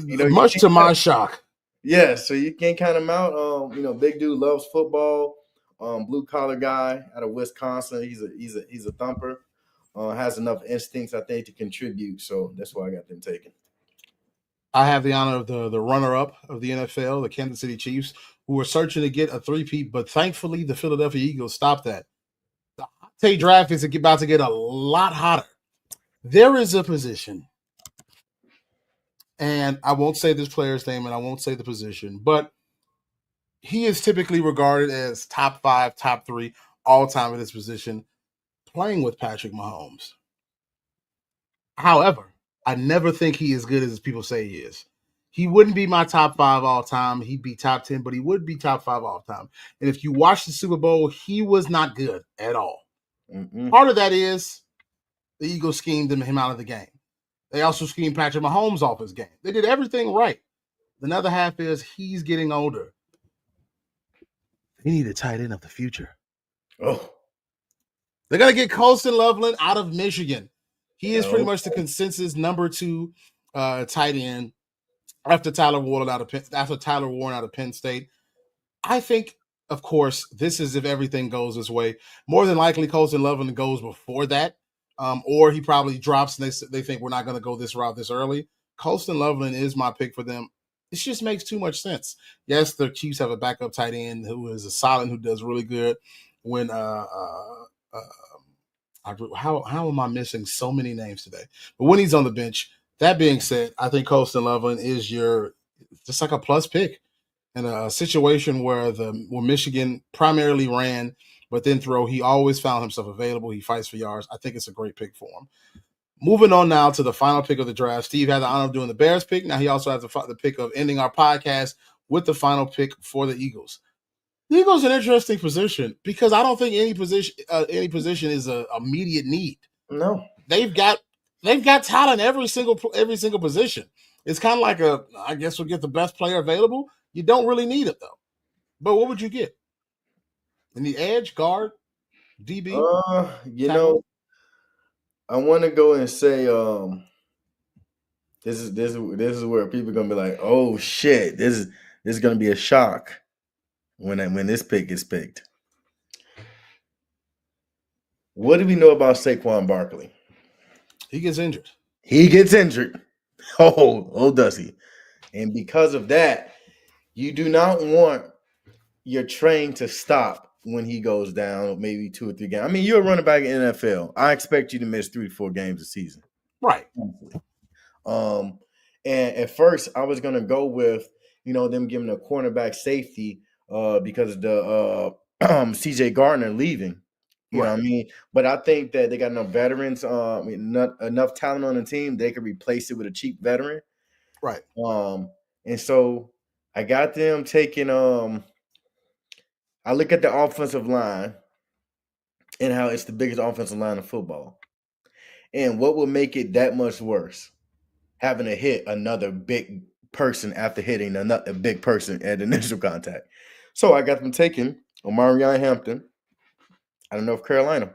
much to my shock. Yeah, so you can't count him out. Big dude loves football. Blue collar guy out of Wisconsin. He's a thumper. Has enough instincts, I think, to contribute. So that's why I got them taken. I have the honor of the runner-up of the NFL, the Kansas City Chiefs, who were searching to get a three-peat, but thankfully the Philadelphia Eagles stopped that. The hot take draft is about to get a lot hotter. There is a position, and I won't say this player's name and I won't say the position, but he is typically regarded as top 5, top 3 all-time at this position, playing with Patrick Mahomes. However, I never think he is as good as people say he is. He wouldn't be my top 5 all time. He'd be top 10, but he would be top 5 all time. And if you watch the Super Bowl, he was not good at all. Mm-mm. Part of that is the Eagles schemed him out of the game. They also schemed Patrick Mahomes off his game. They did everything right. Another half is he's getting older. They need a tight end of the future. Oh. They're going to get Colston Loveland out of Michigan. He is pretty much the consensus number 2 tight end after Tyler Warren out of Penn State. I think, of course, this is if everything goes this way. More than likely, Colston Loveland goes before that, or he probably drops and they think we're not going to go this route this early. Colston Loveland is my pick for them. It just makes too much sense. Yes, the Chiefs have a backup tight end who is a solid, who does really good when how am I missing so many names today? But when he's on the bench, that being said, I think Colston Loveland is just like a plus pick. in a situation where Michigan primarily ran, but then throw, he always found himself available. He fights for yards. I think it's a great pick for him. Moving on now to the final pick of the draft. Steve had the honor of doing the Bears pick. Now he also has the pick of ending our podcast with the final pick for the Eagles. The Eagles are an interesting position because I don't think any position is an immediate need. No, they've got talent every single position. It's kind of like I guess we'll get the best player available. You don't really need it though. But what would you get? In the edge, guard, DB? know, I want to go and say this is where people are gonna be like, oh shit, this is gonna be a shock when this pick is picked. What do we know about Saquon Barkley? He gets injured. He gets injured. Oh, does he? And because of that, you do not want your train to stop when he goes down, maybe 2 or 3 games. I mean, you're a running back in the NFL. I expect you to miss 3 to 4 games a season. Right. And at first I was gonna go with, them giving a cornerback safety because of the CJ Gardner leaving. You know what I mean? But I think that they got enough veterans, enough talent on the team, they could replace it with a cheap veteran. Right. And so I got them taking I look at the offensive line and how it's the biggest offensive line in football. And what will make it that much worse? Having to hit another big person after hitting another big person at initial contact. So I got them taking Omarion Hampton out of North Carolina.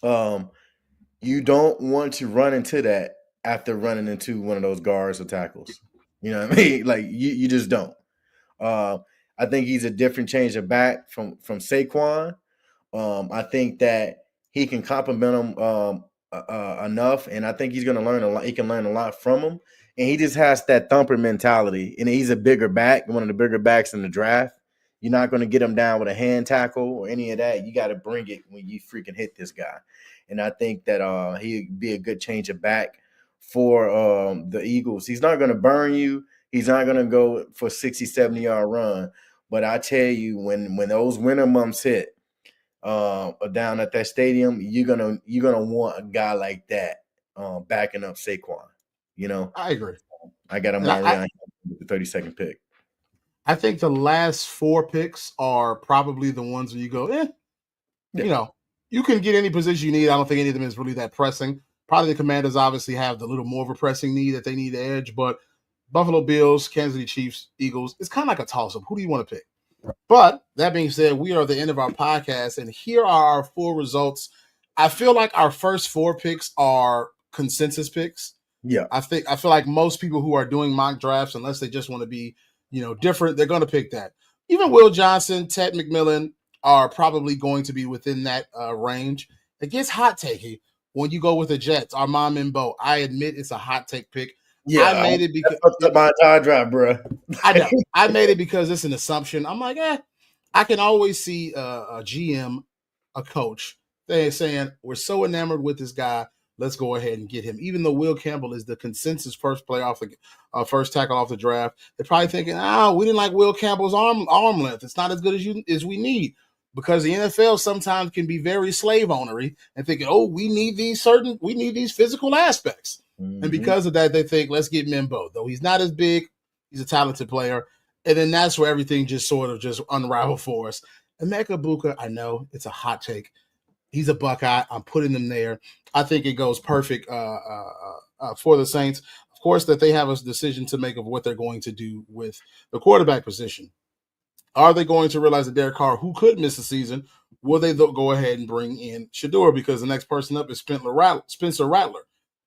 You don't want to run into that after running into one of those guards or tackles. You know what I mean? Like you just don't. I think he's a different change of back from Saquon. I think that he can compliment him enough, and I think he's going to learn a lot. He can learn a lot from him, and he just has that thumper mentality. And he's a bigger back, one of the bigger backs in the draft. You're not going to get him down with a hand tackle or any of that. You got to bring it when you freaking hit this guy. And I think that he'd be a good change of back for the Eagles. He's not going to burn you. He's not going to go for 60, 70-yard run. But I tell you, when those winter months hit, down at that stadium, you're gonna want a guy like that backing up Saquon. I agree. I got him already with the 32nd pick. I think the last 4 picks are probably the ones where you go, you can get any position you need. I don't think any of them is really that pressing. Probably the Commanders obviously have the little more of a pressing need that they need edge, but Buffalo Bills, Kansas City Chiefs, Eagles, it's kind of like a toss-up. Who do you want to pick? But that being said, we are at the end of our podcast, and here are our 4 results. I feel like our first 4 picks are consensus picks. Yeah. I feel like most people who are doing mock drafts, unless they just want to be, different, they're going to pick that. Even Will Johnson, Ted McMillan are probably going to be within that range. It gets hot takey when you go with the Jets. Armand Mimbo, I admit it's a hot take pick. Yeah, I made it because my entire draft, bro. I know. I made it because it's an assumption. I'm like, I can always see a GM, a coach, they're saying we're so enamored with this guy, let's go ahead and get him. Even though Will Campbell is the consensus first player off the first tackle off the draft, they're probably thinking, we didn't like Will Campbell's arm length. It's not as good as we need. Because the NFL sometimes can be very slave ownery and thinking, we need these physical aspects. Mm-hmm. And because of that, they think, let's get Mimbo. Though he's not as big, he's a talented player. And then that's where everything just sort of just unraveled for us. Emeka Egbuka, I know it's a hot take. He's a Buckeye. I'm putting him there. I think it goes perfect for the Saints. Of course, that they have a decision to make of what they're going to do with the quarterback position. Are they going to realize that Derek Carr, who could miss the season, will they go ahead and bring in Shedeur because the next person up is Spencer Rattler?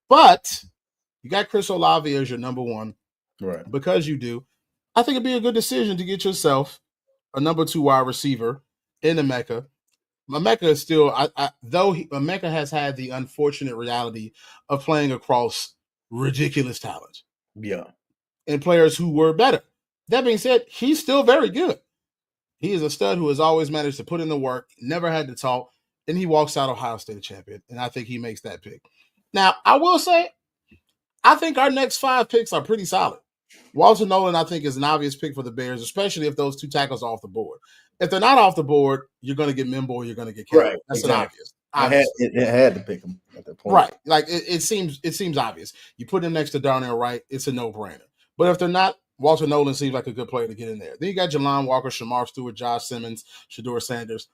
But you got Chris Olave as your number 1. Right. Because you do. I think it'd be a good decision to get yourself a number 2 wide receiver in Emeka. Emeka is still, Emeka has had the unfortunate reality of playing across ridiculous talent. Yeah. And players who were better. That being said, he's still very good. He is a stud who has always managed to put in the work, never had to talk, and he walks out Ohio State champion. And I think he makes that pick. Now, I will say, I think our next 5 picks are pretty solid. Walter Nolan, I think, is an obvious pick for the Bears, especially if those two tackles are off the board. If they're not off the board, you're going to get Mimbo, you're going to get Campbell. Right, That's exactly. an obvious. It had to pick him at that point. Right. Like it seems obvious. You put him next to Darnell Wright, it's a no-brainer. But if they're not, Walter Nolan seems like a good player to get in there. Then you got Jelon Walker, Shamar Stewart, Josh Simmons, Shador Sanders.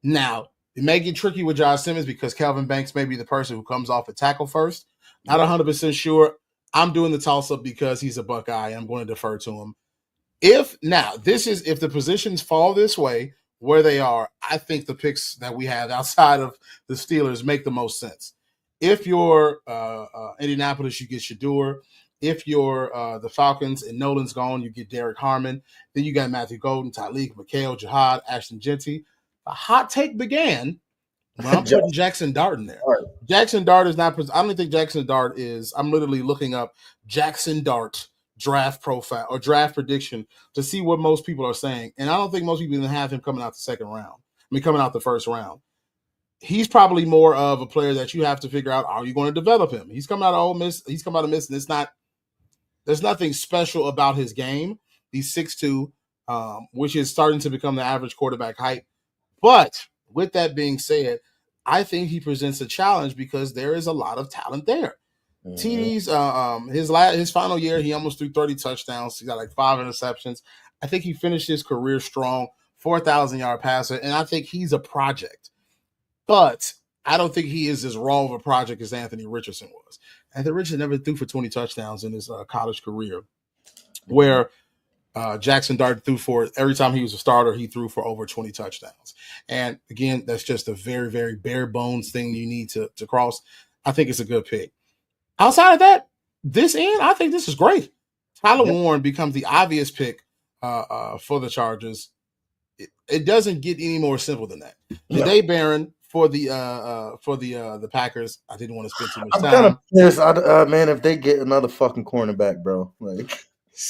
Now, it may get tricky with Josh Simmons because Kelvin Banks may be the person who comes off a tackle first. Not 100% sure. I'm doing the toss-up because he's a Buckeye. I'm going to defer to him. If the positions fall this way where they are, I think the picks that we have outside of the Steelers make the most sense. If you're Indianapolis, you get Shador. If you're the Falcons and Nolan's gone, you get Derek Harmon. Then you got Matthew Golden, Tyleek, Mikhail, Jihad, Ashton Genty. A hot take began when I'm putting Jackson Dart in there. Right. Jackson Dart is not – I don't think Jackson Dart is – I'm literally looking up Jackson Dart draft profile or draft prediction to see what most people are saying. And I don't think most people even have him coming out the second round. Coming out the first round. He's probably more of a player that you have to figure out, are you going to develop him? He's come out of Ole Miss. He's come out of Miss, and there's nothing special about his game. He's 6'2", which is starting to become the average quarterback height. But with that being said, I think he presents a challenge because there is a lot of talent there. TD's his final year, he almost threw 30 touchdowns. He got like 5 interceptions. I think he finished his career strong, 4,000-yard passer, and I think he's a project. But I don't think he is as raw of a project as Anthony Richardson was. Anthony Richardson never threw for 20 touchdowns in his college career, where Jackson Dart threw for, every time he was a starter, he threw for over 20 touchdowns. And again, that's just a very, very bare bones thing you need to cross. I think it's a good pick. Outside of that, I think this is great. Tyler Warren becomes the obvious pick for the Chargers. It doesn't get any more simple than that. Jahdae Barron for the Packers. I didn't want to spend too much time. I'm kind of pissed, man. If they get another fucking cornerback, bro, like.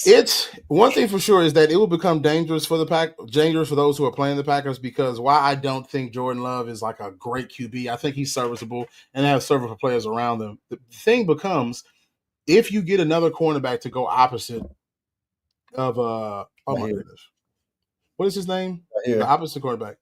It's one thing for sure is that it will become dangerous for dangerous for those who are playing the Packers, because while I don't think Jordan Love is like a great QB, I think he's serviceable and they have serviceable players around them. The thing becomes, if you get another cornerback to go opposite of my goodness, what is his name? The opposite quarterback.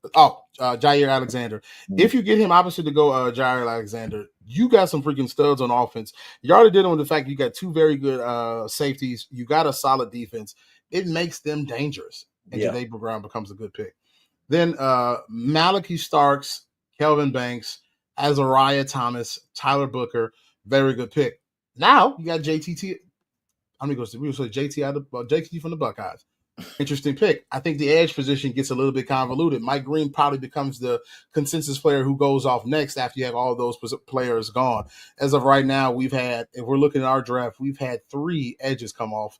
Jair Alexander. Mm-hmm. If you get him opposite to go Jair Alexander, you got some freaking studs on offense. You already did it with the fact you got 2 very good safeties. You got a solid defense. It makes them dangerous. And Jahdae Brown becomes a good pick. Then Malachi Starks, Kelvin Banks, Azariah Thomas, Tyler Booker, very good pick. Now you got JT. I'm going to go. We will say JT from the Buckeyes. Interesting pick. I think the edge position gets a little bit convoluted. Mike Green probably becomes the consensus player who goes off next after you have all those players gone. As of right now, if we're looking at our draft, we've had 3 edges come off.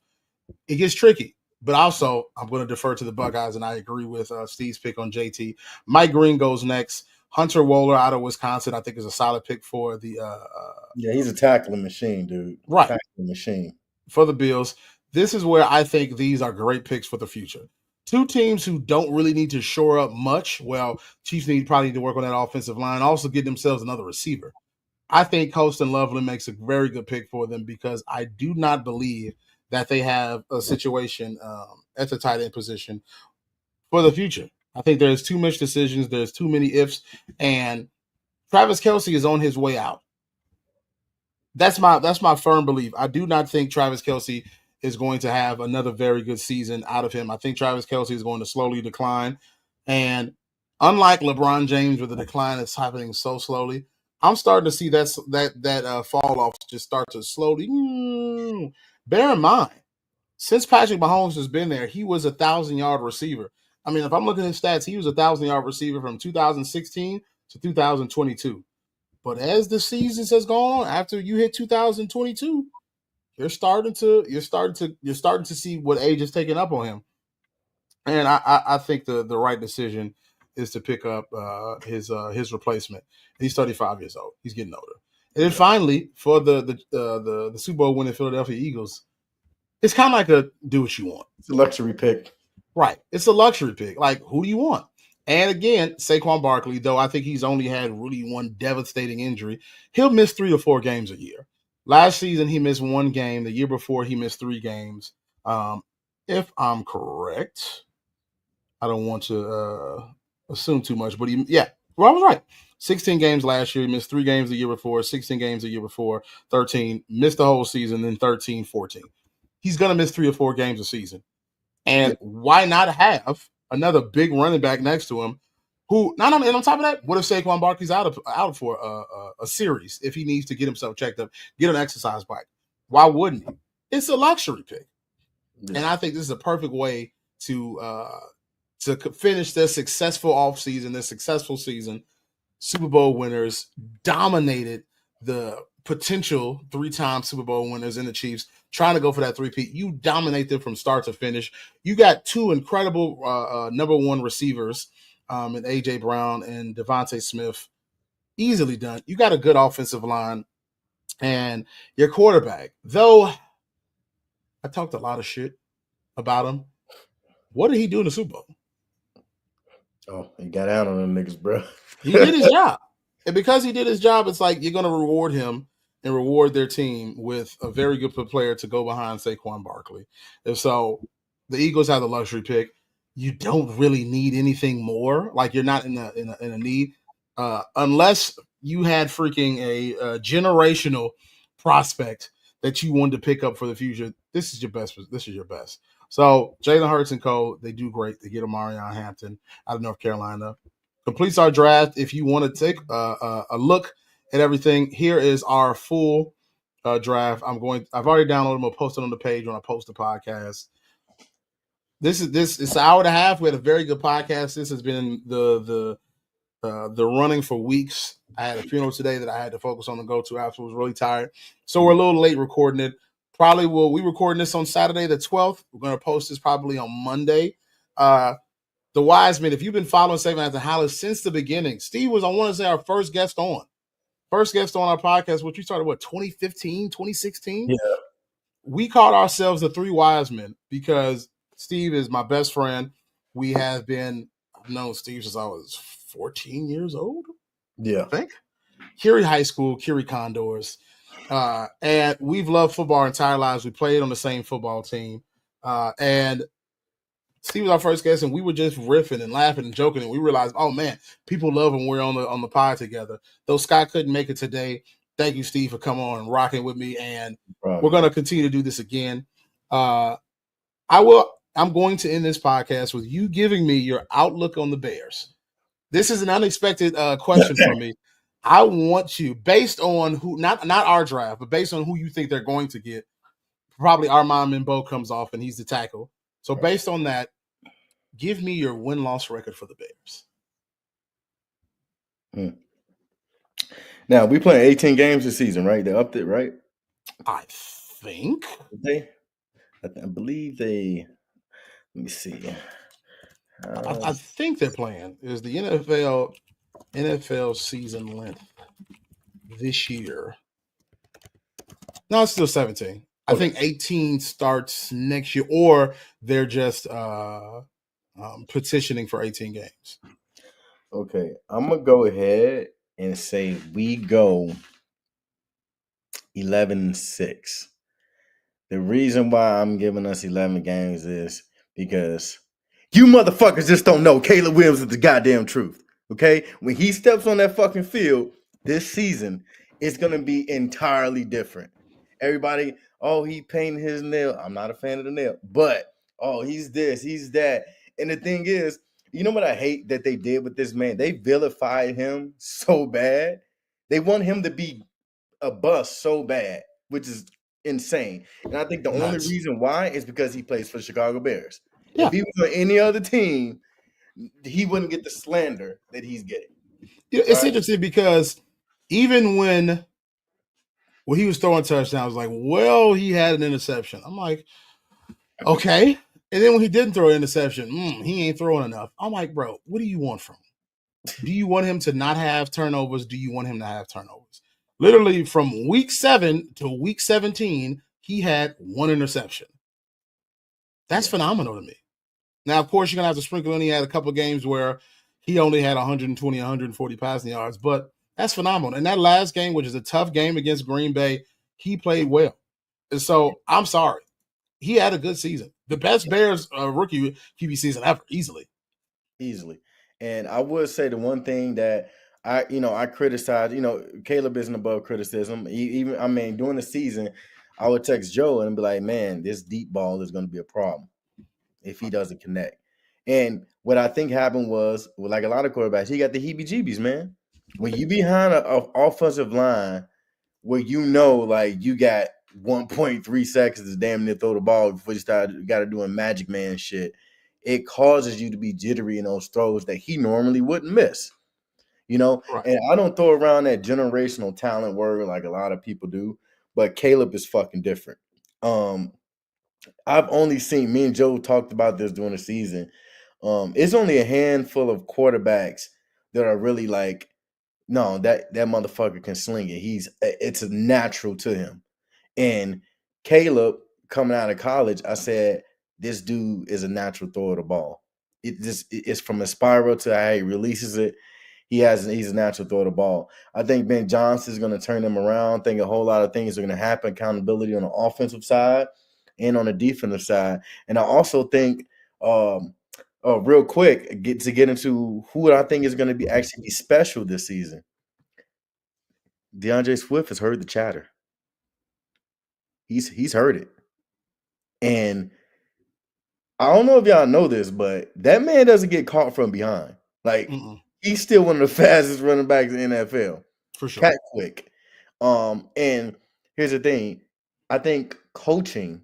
It gets tricky, but also I'm going to defer to the Buckeyes, and I agree with Steve's pick on JT. Mike Green goes next. Hunter Wohler out of Wisconsin, I think, is a solid pick for the he's a tackling machine, dude. Right. Tackling machine. For the Bills. This is where I think these are great picks for the future. 2 teams who don't really need to shore up much. Well, Chiefs probably need to work on that offensive line. Also get themselves another receiver. I think Colston Loveland makes a very good pick for them because I do not believe that they have a situation at the tight end position for the future. I think there's too much decisions. There's too many ifs. And Travis Kelce is on his way out. That's my firm belief. I do not think Travis Kelce is going to have another very good season out of him. I think Travis Kelce is going to slowly decline. And unlike LeBron James, where the decline is happening so slowly, I'm starting to see that fall off just start to slowly. Bear in mind, since Patrick Mahomes has been there, he was a 1,000-yard receiver. I mean, if I'm looking at stats, he was a 1,000-yard receiver from 2016 to 2022. But as the seasons has gone on, after you hit 2022, you're starting to see what age is taking up on him. And I think the right decision is to pick up his replacement. He's 35 years old. He's getting older. And then finally, for the Super Bowl winning Philadelphia Eagles, it's kind of like a do what you want. It's a luxury pick. Right. It's a luxury pick. Like, who do you want? And again, Saquon Barkley, though I think he's only had really one devastating injury, he'll miss 3 to 4 games a year. Last season, he missed 1 game. The year before, he missed 3 games. If I'm correct, I don't want to assume too much, but I was right. 16 games last year. He missed 3 games the year before, 16 games the year before, 13, missed the whole season, then 13, 14. He's going to miss 3 or 4 games a season. And why not have another big running back next to him who, not only, and on top of that, what if Saquon Barkley's out for a series if he needs to get himself checked up, get an exercise bike? Why wouldn't he? It's a luxury pick. Yeah. And I think this is a perfect way to finish their successful offseason, their successful season. Super Bowl winners dominated the potential 3-time Super Bowl winners in the Chiefs, trying to go for that 3-peat. You dominate them from start to finish. You got 2 incredible number 1 receivers in A.J. Brown and Devontae Smith. Easily done. You got a good offensive line. And your quarterback, though I talked a lot of shit about him, what did he do in the Super Bowl? Oh, he got out on them niggas, bro. He did his job. And because he did his job, it's like you're going to reward him and reward their team with a very good player to go behind Saquon Barkley. And so the Eagles have the luxury pick. You don't really need anything more. Like, you're not in a need unless you had freaking a generational prospect that you wanted to pick up for the future. This is your best. This is your best. So Jalen Hurts and Co., they do great. They get Omarion Hampton out of North Carolina. Completes our draft. If you want to take a look at everything, here is our full draft. I've already downloaded them. I'll post it on the page when I post the podcast. It's an hour and a half. We had a very good podcast. This has been the running for weeks. I had a funeral today that I had to focus on and go to after. I was really tired. So we're a little late recording it. We recording this on Saturday the 12th. We're going to post this probably on Monday. The Wiseman, if you've been following Saving After Halas since the beginning, Steve was, I want to say, our first guest on our podcast, which we started, 2015, 2016? Yeah. We called ourselves the 3 Wise Men because Steve is my best friend. I've known Steve since I was 14 years old. Yeah. I think. Curie High School, Curie Condors. And we've loved football our entire lives. We played on the same football team. And Steve was our first guest, and we were just riffing and laughing and joking, and we realized, oh man, people love when we're on the pod together. Though Scott couldn't make it today, thank you, Steve, for coming on and rocking with me, and we're going to continue to do this again. I'm going to end this podcast with you giving me your outlook on the Bears. This is an unexpected question from me. I want you, based on who, not our draft, but based on who you think they're going to get. Probably Armand Mimbo comes off, and he's the tackle. So based on that, give me your win-loss record for the Bears. Now, we playing 18 games this season, right? They upped it, right? I think. I believe they – let me see. I think they're playing. Is the NFL season length this year? No, it's still 17. Okay. I think 18 starts next year, or they're just petitioning for 18 games. Okay, I'm going to go ahead and say we go 11-6. The reason why I'm giving us 11 games is because you motherfuckers just don't know Caleb Williams is the goddamn truth, okay? When he steps on that fucking field this season, it's going to be entirely different. Everybody, oh, he painted his nail. I'm not a fan of the nail, but, oh, he's this, he's that. And the thing is, you know what I hate that they did with this man? They vilified him so bad. They want him to be a bust so bad, which is insane. And I think the only reason why is because he plays for the Chicago Bears. Yeah. If he was on any other team, he wouldn't get the slander that he's getting. It's interesting because even when he was throwing touchdowns, I was like, well, he had an interception. I'm like, okay. And then when he didn't throw an interception, he ain't throwing enough. I'm like, bro, what do you want from him? Do you want him to not have turnovers? Do you want him to have turnovers? Literally from week 7 to week 17, he had 1 interception. That's phenomenal to me. Now, of course, you're going to have to sprinkle in. He had a couple of games where he only had 120, 140 passing yards, but that's phenomenal. And that last game, which is a tough game against Green Bay, he played well. And so I'm sorry. He had a good season. The best Bears rookie QB season ever, easily. And I would say the one thing that I criticize, Caleb isn't above criticism. Even during the season, I would text Joe and be like, man, this deep ball is going to be a problem if he doesn't connect. And what I think happened was, like a lot of quarterbacks, he got the heebie-jeebies, man. When you behind an offensive line where like you got 1.3 seconds to damn near throw the ball before you got to doing magic man shit, it causes you to be jittery in those throws that he normally wouldn't miss. Right. And I don't throw around that generational talent word like a lot of people do, but Caleb is fucking different. I've only seen, me and Joe talked about this during the season. It's only a handful of quarterbacks that are really like, no, that motherfucker can sling it. It's a natural to him. And Caleb, coming out of college, I said, this dude is a natural thrower of the ball. It's from a spiral to how he releases it. He's a natural thrower of the ball. I think Ben Johnson is going to turn him around. I think a whole lot of things are going to happen. Accountability on the offensive side and on the defensive side. And I also think, real quick, get into who I think is going to be actually special this season. DeAndre Swift has heard the chatter. He's heard it. And I don't know if y'all know this, but that man doesn't get caught from behind. Like, he's still one of the fastest running backs in the NFL. For sure. Cat quick. And here's the thing. I think coaching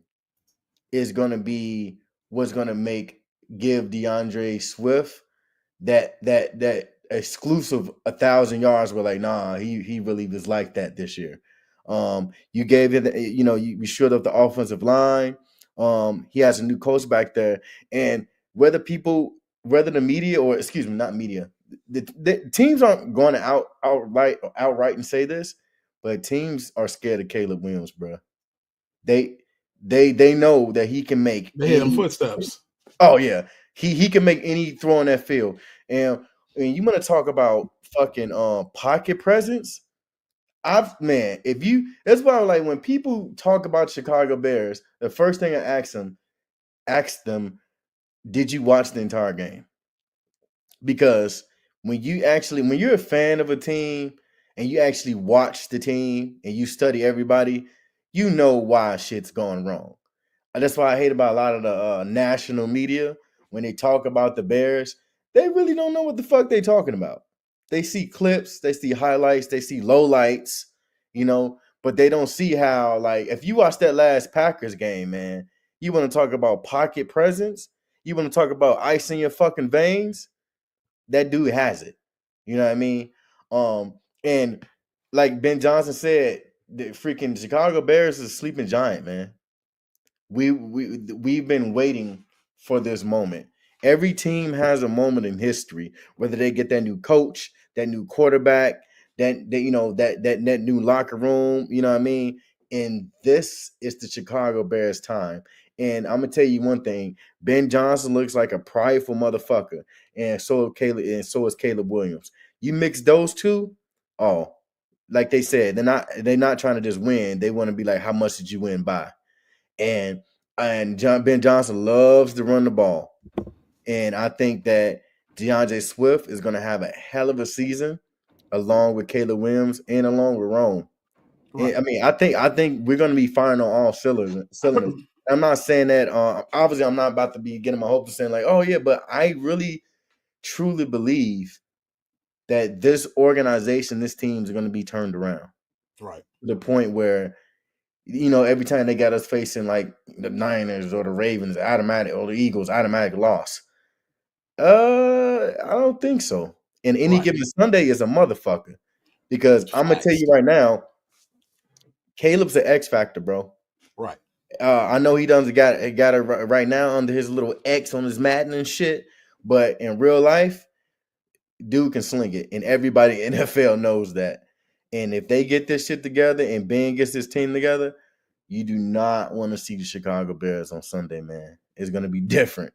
is going to be what's going to give DeAndre Swift that exclusive 1,000 yards. We're like, nah, he really was like that this year. You gave it, you shored up the offensive line. He has a new coach back there, and whether the media, or excuse me, not media, the teams aren't going to outright and say this, but teams are scared of Caleb Williams, bro. They know that he can make. They hit him footsteps. Oh yeah, he can make any throw on that field. And you want to talk about fucking pocket presence? That's why I'm like, when people talk about Chicago Bears, the first thing I ask them, did you watch the entire game? Because when you're a fan of a team and you actually watch the team and you study everybody, you know why shit's going wrong. And that's why I hate about a lot of the national media when they talk about the Bears. They really don't know what the fuck they talking about. They see clips, they see highlights, they see lowlights, but they don't see how, like, if you watch that last Packers game, man, you want to talk about pocket presence, you want to talk about ice in your fucking veins, that dude has it. You know what I mean? And like Ben Johnson said, the freaking Chicago Bears is a sleeping giant, man. We've been waiting for this moment. Every team has a moment in history, whether they get that new coach, that new quarterback, that new locker room, you know what I mean? And this is the Chicago Bears time. And I'm gonna tell you one thing: Ben Johnson looks like a prideful motherfucker, and so is Caleb Williams. You mix those two, oh, like they said, they're not trying to just win. They want to be like, how much did you win by? And Ben Johnson loves to run the ball. And I think that DeAndre Swift is going to have a hell of a season, along with Caleb Williams and along with Rome. Right. I think we're going to be firing on all cylinders. I'm not saying that. Obviously, I'm not about to be getting my hopes of saying like, oh yeah, but I really, truly believe that this organization, this team is going to be turned around. Right. To the point where, every time they got us facing like the Niners or the Ravens, or the Eagles, automatic loss. I don't think so. And any given Sunday is a motherfucker. Because I'm gonna tell you right now, Caleb's an X factor, bro. Right. I know he doesn't got it right now under his little X on his Madden and shit, but in real life, dude can sling it, and everybody in NFL knows that. And if they get this shit together and Ben gets this team together, you do not want to see the Chicago Bears on Sunday, man. It's going to be different.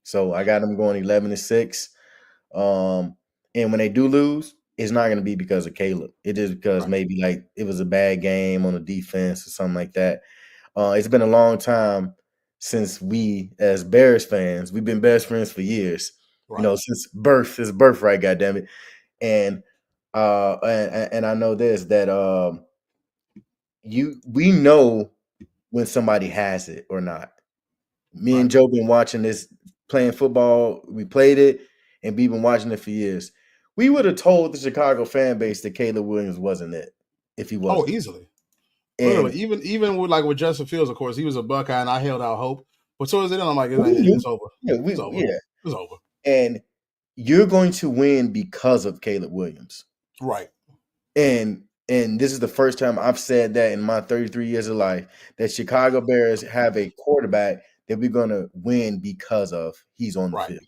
So I got them going 11-6. And when they do lose, it's not going to be because of Caleb. It is because maybe like it was a bad game on the defense or something like that. It's been a long time since we, as Bears fans, we've been best friends for years. Right. You know, since birth, it's birthright, goddammit. And I know this that we know when somebody has it or not. Me and Joe been watching this, playing football. We played it, and we've been watching it for years. We would have told the Chicago fan base that Caleb Williams wasn't it if he wasn't. Oh, easily. And Literally, even with Justin Fields, of course, he was a Buckeye, and I held out hope. But towards the end, I'm like, it's over. It's over. It's over. And you're going to win because of Caleb Williams, right? And this is the first time I've said that in my 33 years of life that Chicago Bears have a quarterback that we're going to win because of he's on the field.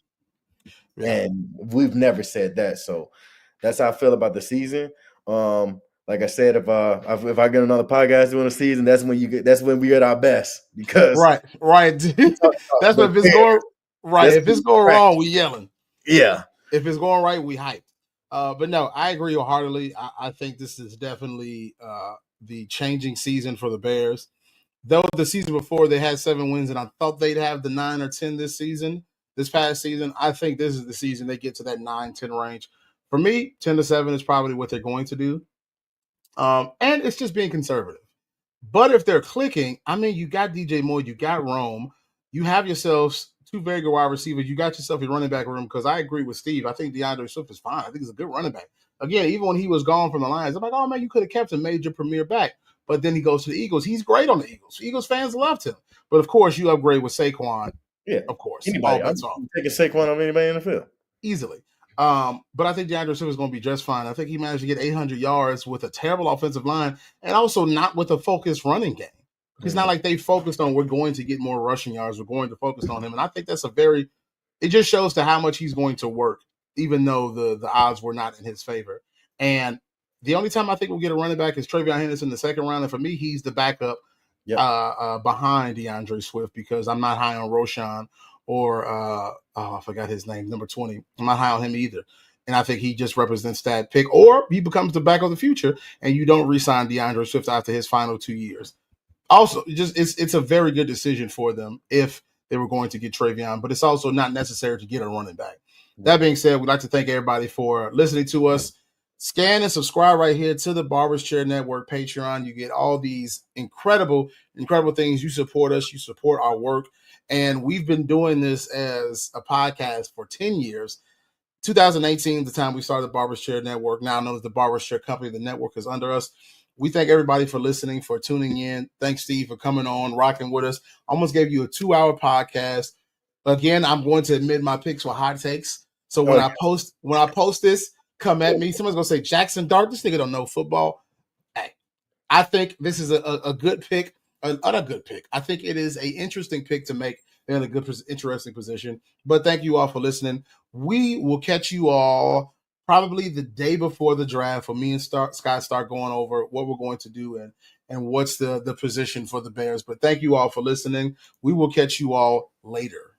Yeah. And we've never said that. So that's how I feel about the season. Like I said, if I get another podcast during the season, that's when we at our best because right. That's when if it's going right. If it's going wrong, we yelling. Yeah. If it's going right, we hype. But no, I agree wholeheartedly. I think this is definitely the changing season for the Bears. Though the season before they had 7 wins, and I thought they'd have the 9 or 10 this past season. I think this is the season they get to that 9-10 range. For me, 10-7 is probably what they're going to do. And it's just being conservative. But if they're clicking, I mean, you got DJ Moore, you got Rome, you have yourselves 2 very good wide receivers, you got yourself a running back room, because I agree with Steve. I think DeAndre Swift is fine. I think he's a good running back. Again, even when he was gone from the Lions, I'm like, oh, man, you could have kept him, made your premier back. But then he goes to the Eagles. He's great on the Eagles. Eagles fans loved him. But, of course, you upgrade with Saquon. Yeah. Of course. Anybody. I'm taking Saquon on anybody in the field. Easily. But I think DeAndre Swift is going to be just fine. I think he managed to get 800 yards with a terrible offensive line and also not with a focused running game. It's not like they focused on we're going to get more rushing yards. We're going to focus on him. And I think that's it just shows to how much he's going to work, even though the odds were not in his favor. And the only time I think we'll get a running back is Travion Henderson in the second round. And for me, he's the backup behind DeAndre Swift because I'm not high on Roshan or I forgot his name, number 20. I'm not high on him either. And I think he just represents that pick. Or he becomes the back of the future and you don't re-sign DeAndre Swift after his final 2 years. Also, it's a very good decision for them if they were going to get Travion, but it's also not necessary to get a running back. That being said, we'd like to thank everybody for listening to us. Scan and subscribe right here to the Barber's Chair Network Patreon. You get all these incredible things. You support us. You support our work. And we've been doing this as a podcast for 10 years. 2018, the time we started the Barber's Chair Network, now known as the Barber's Chair Company. The network is under us. We thank everybody for listening, for tuning in. Thanks, Steve, for coming on, rocking with us. Almost gave you a 2-hour podcast. Again, I'm going to admit my picks were hot takes. So when I post this, come at me. Someone's gonna say Jackson Dart. This nigga don't know football. Hey, I think this is a good pick. Not a good pick. I think it is an interesting pick to make. They're in a good, interesting position. But thank you all for listening. We will catch you all probably the day before the draft for me and Scott start going over what we're going to do and what's the position for the Bears. But thank you all for listening. We will catch you all later.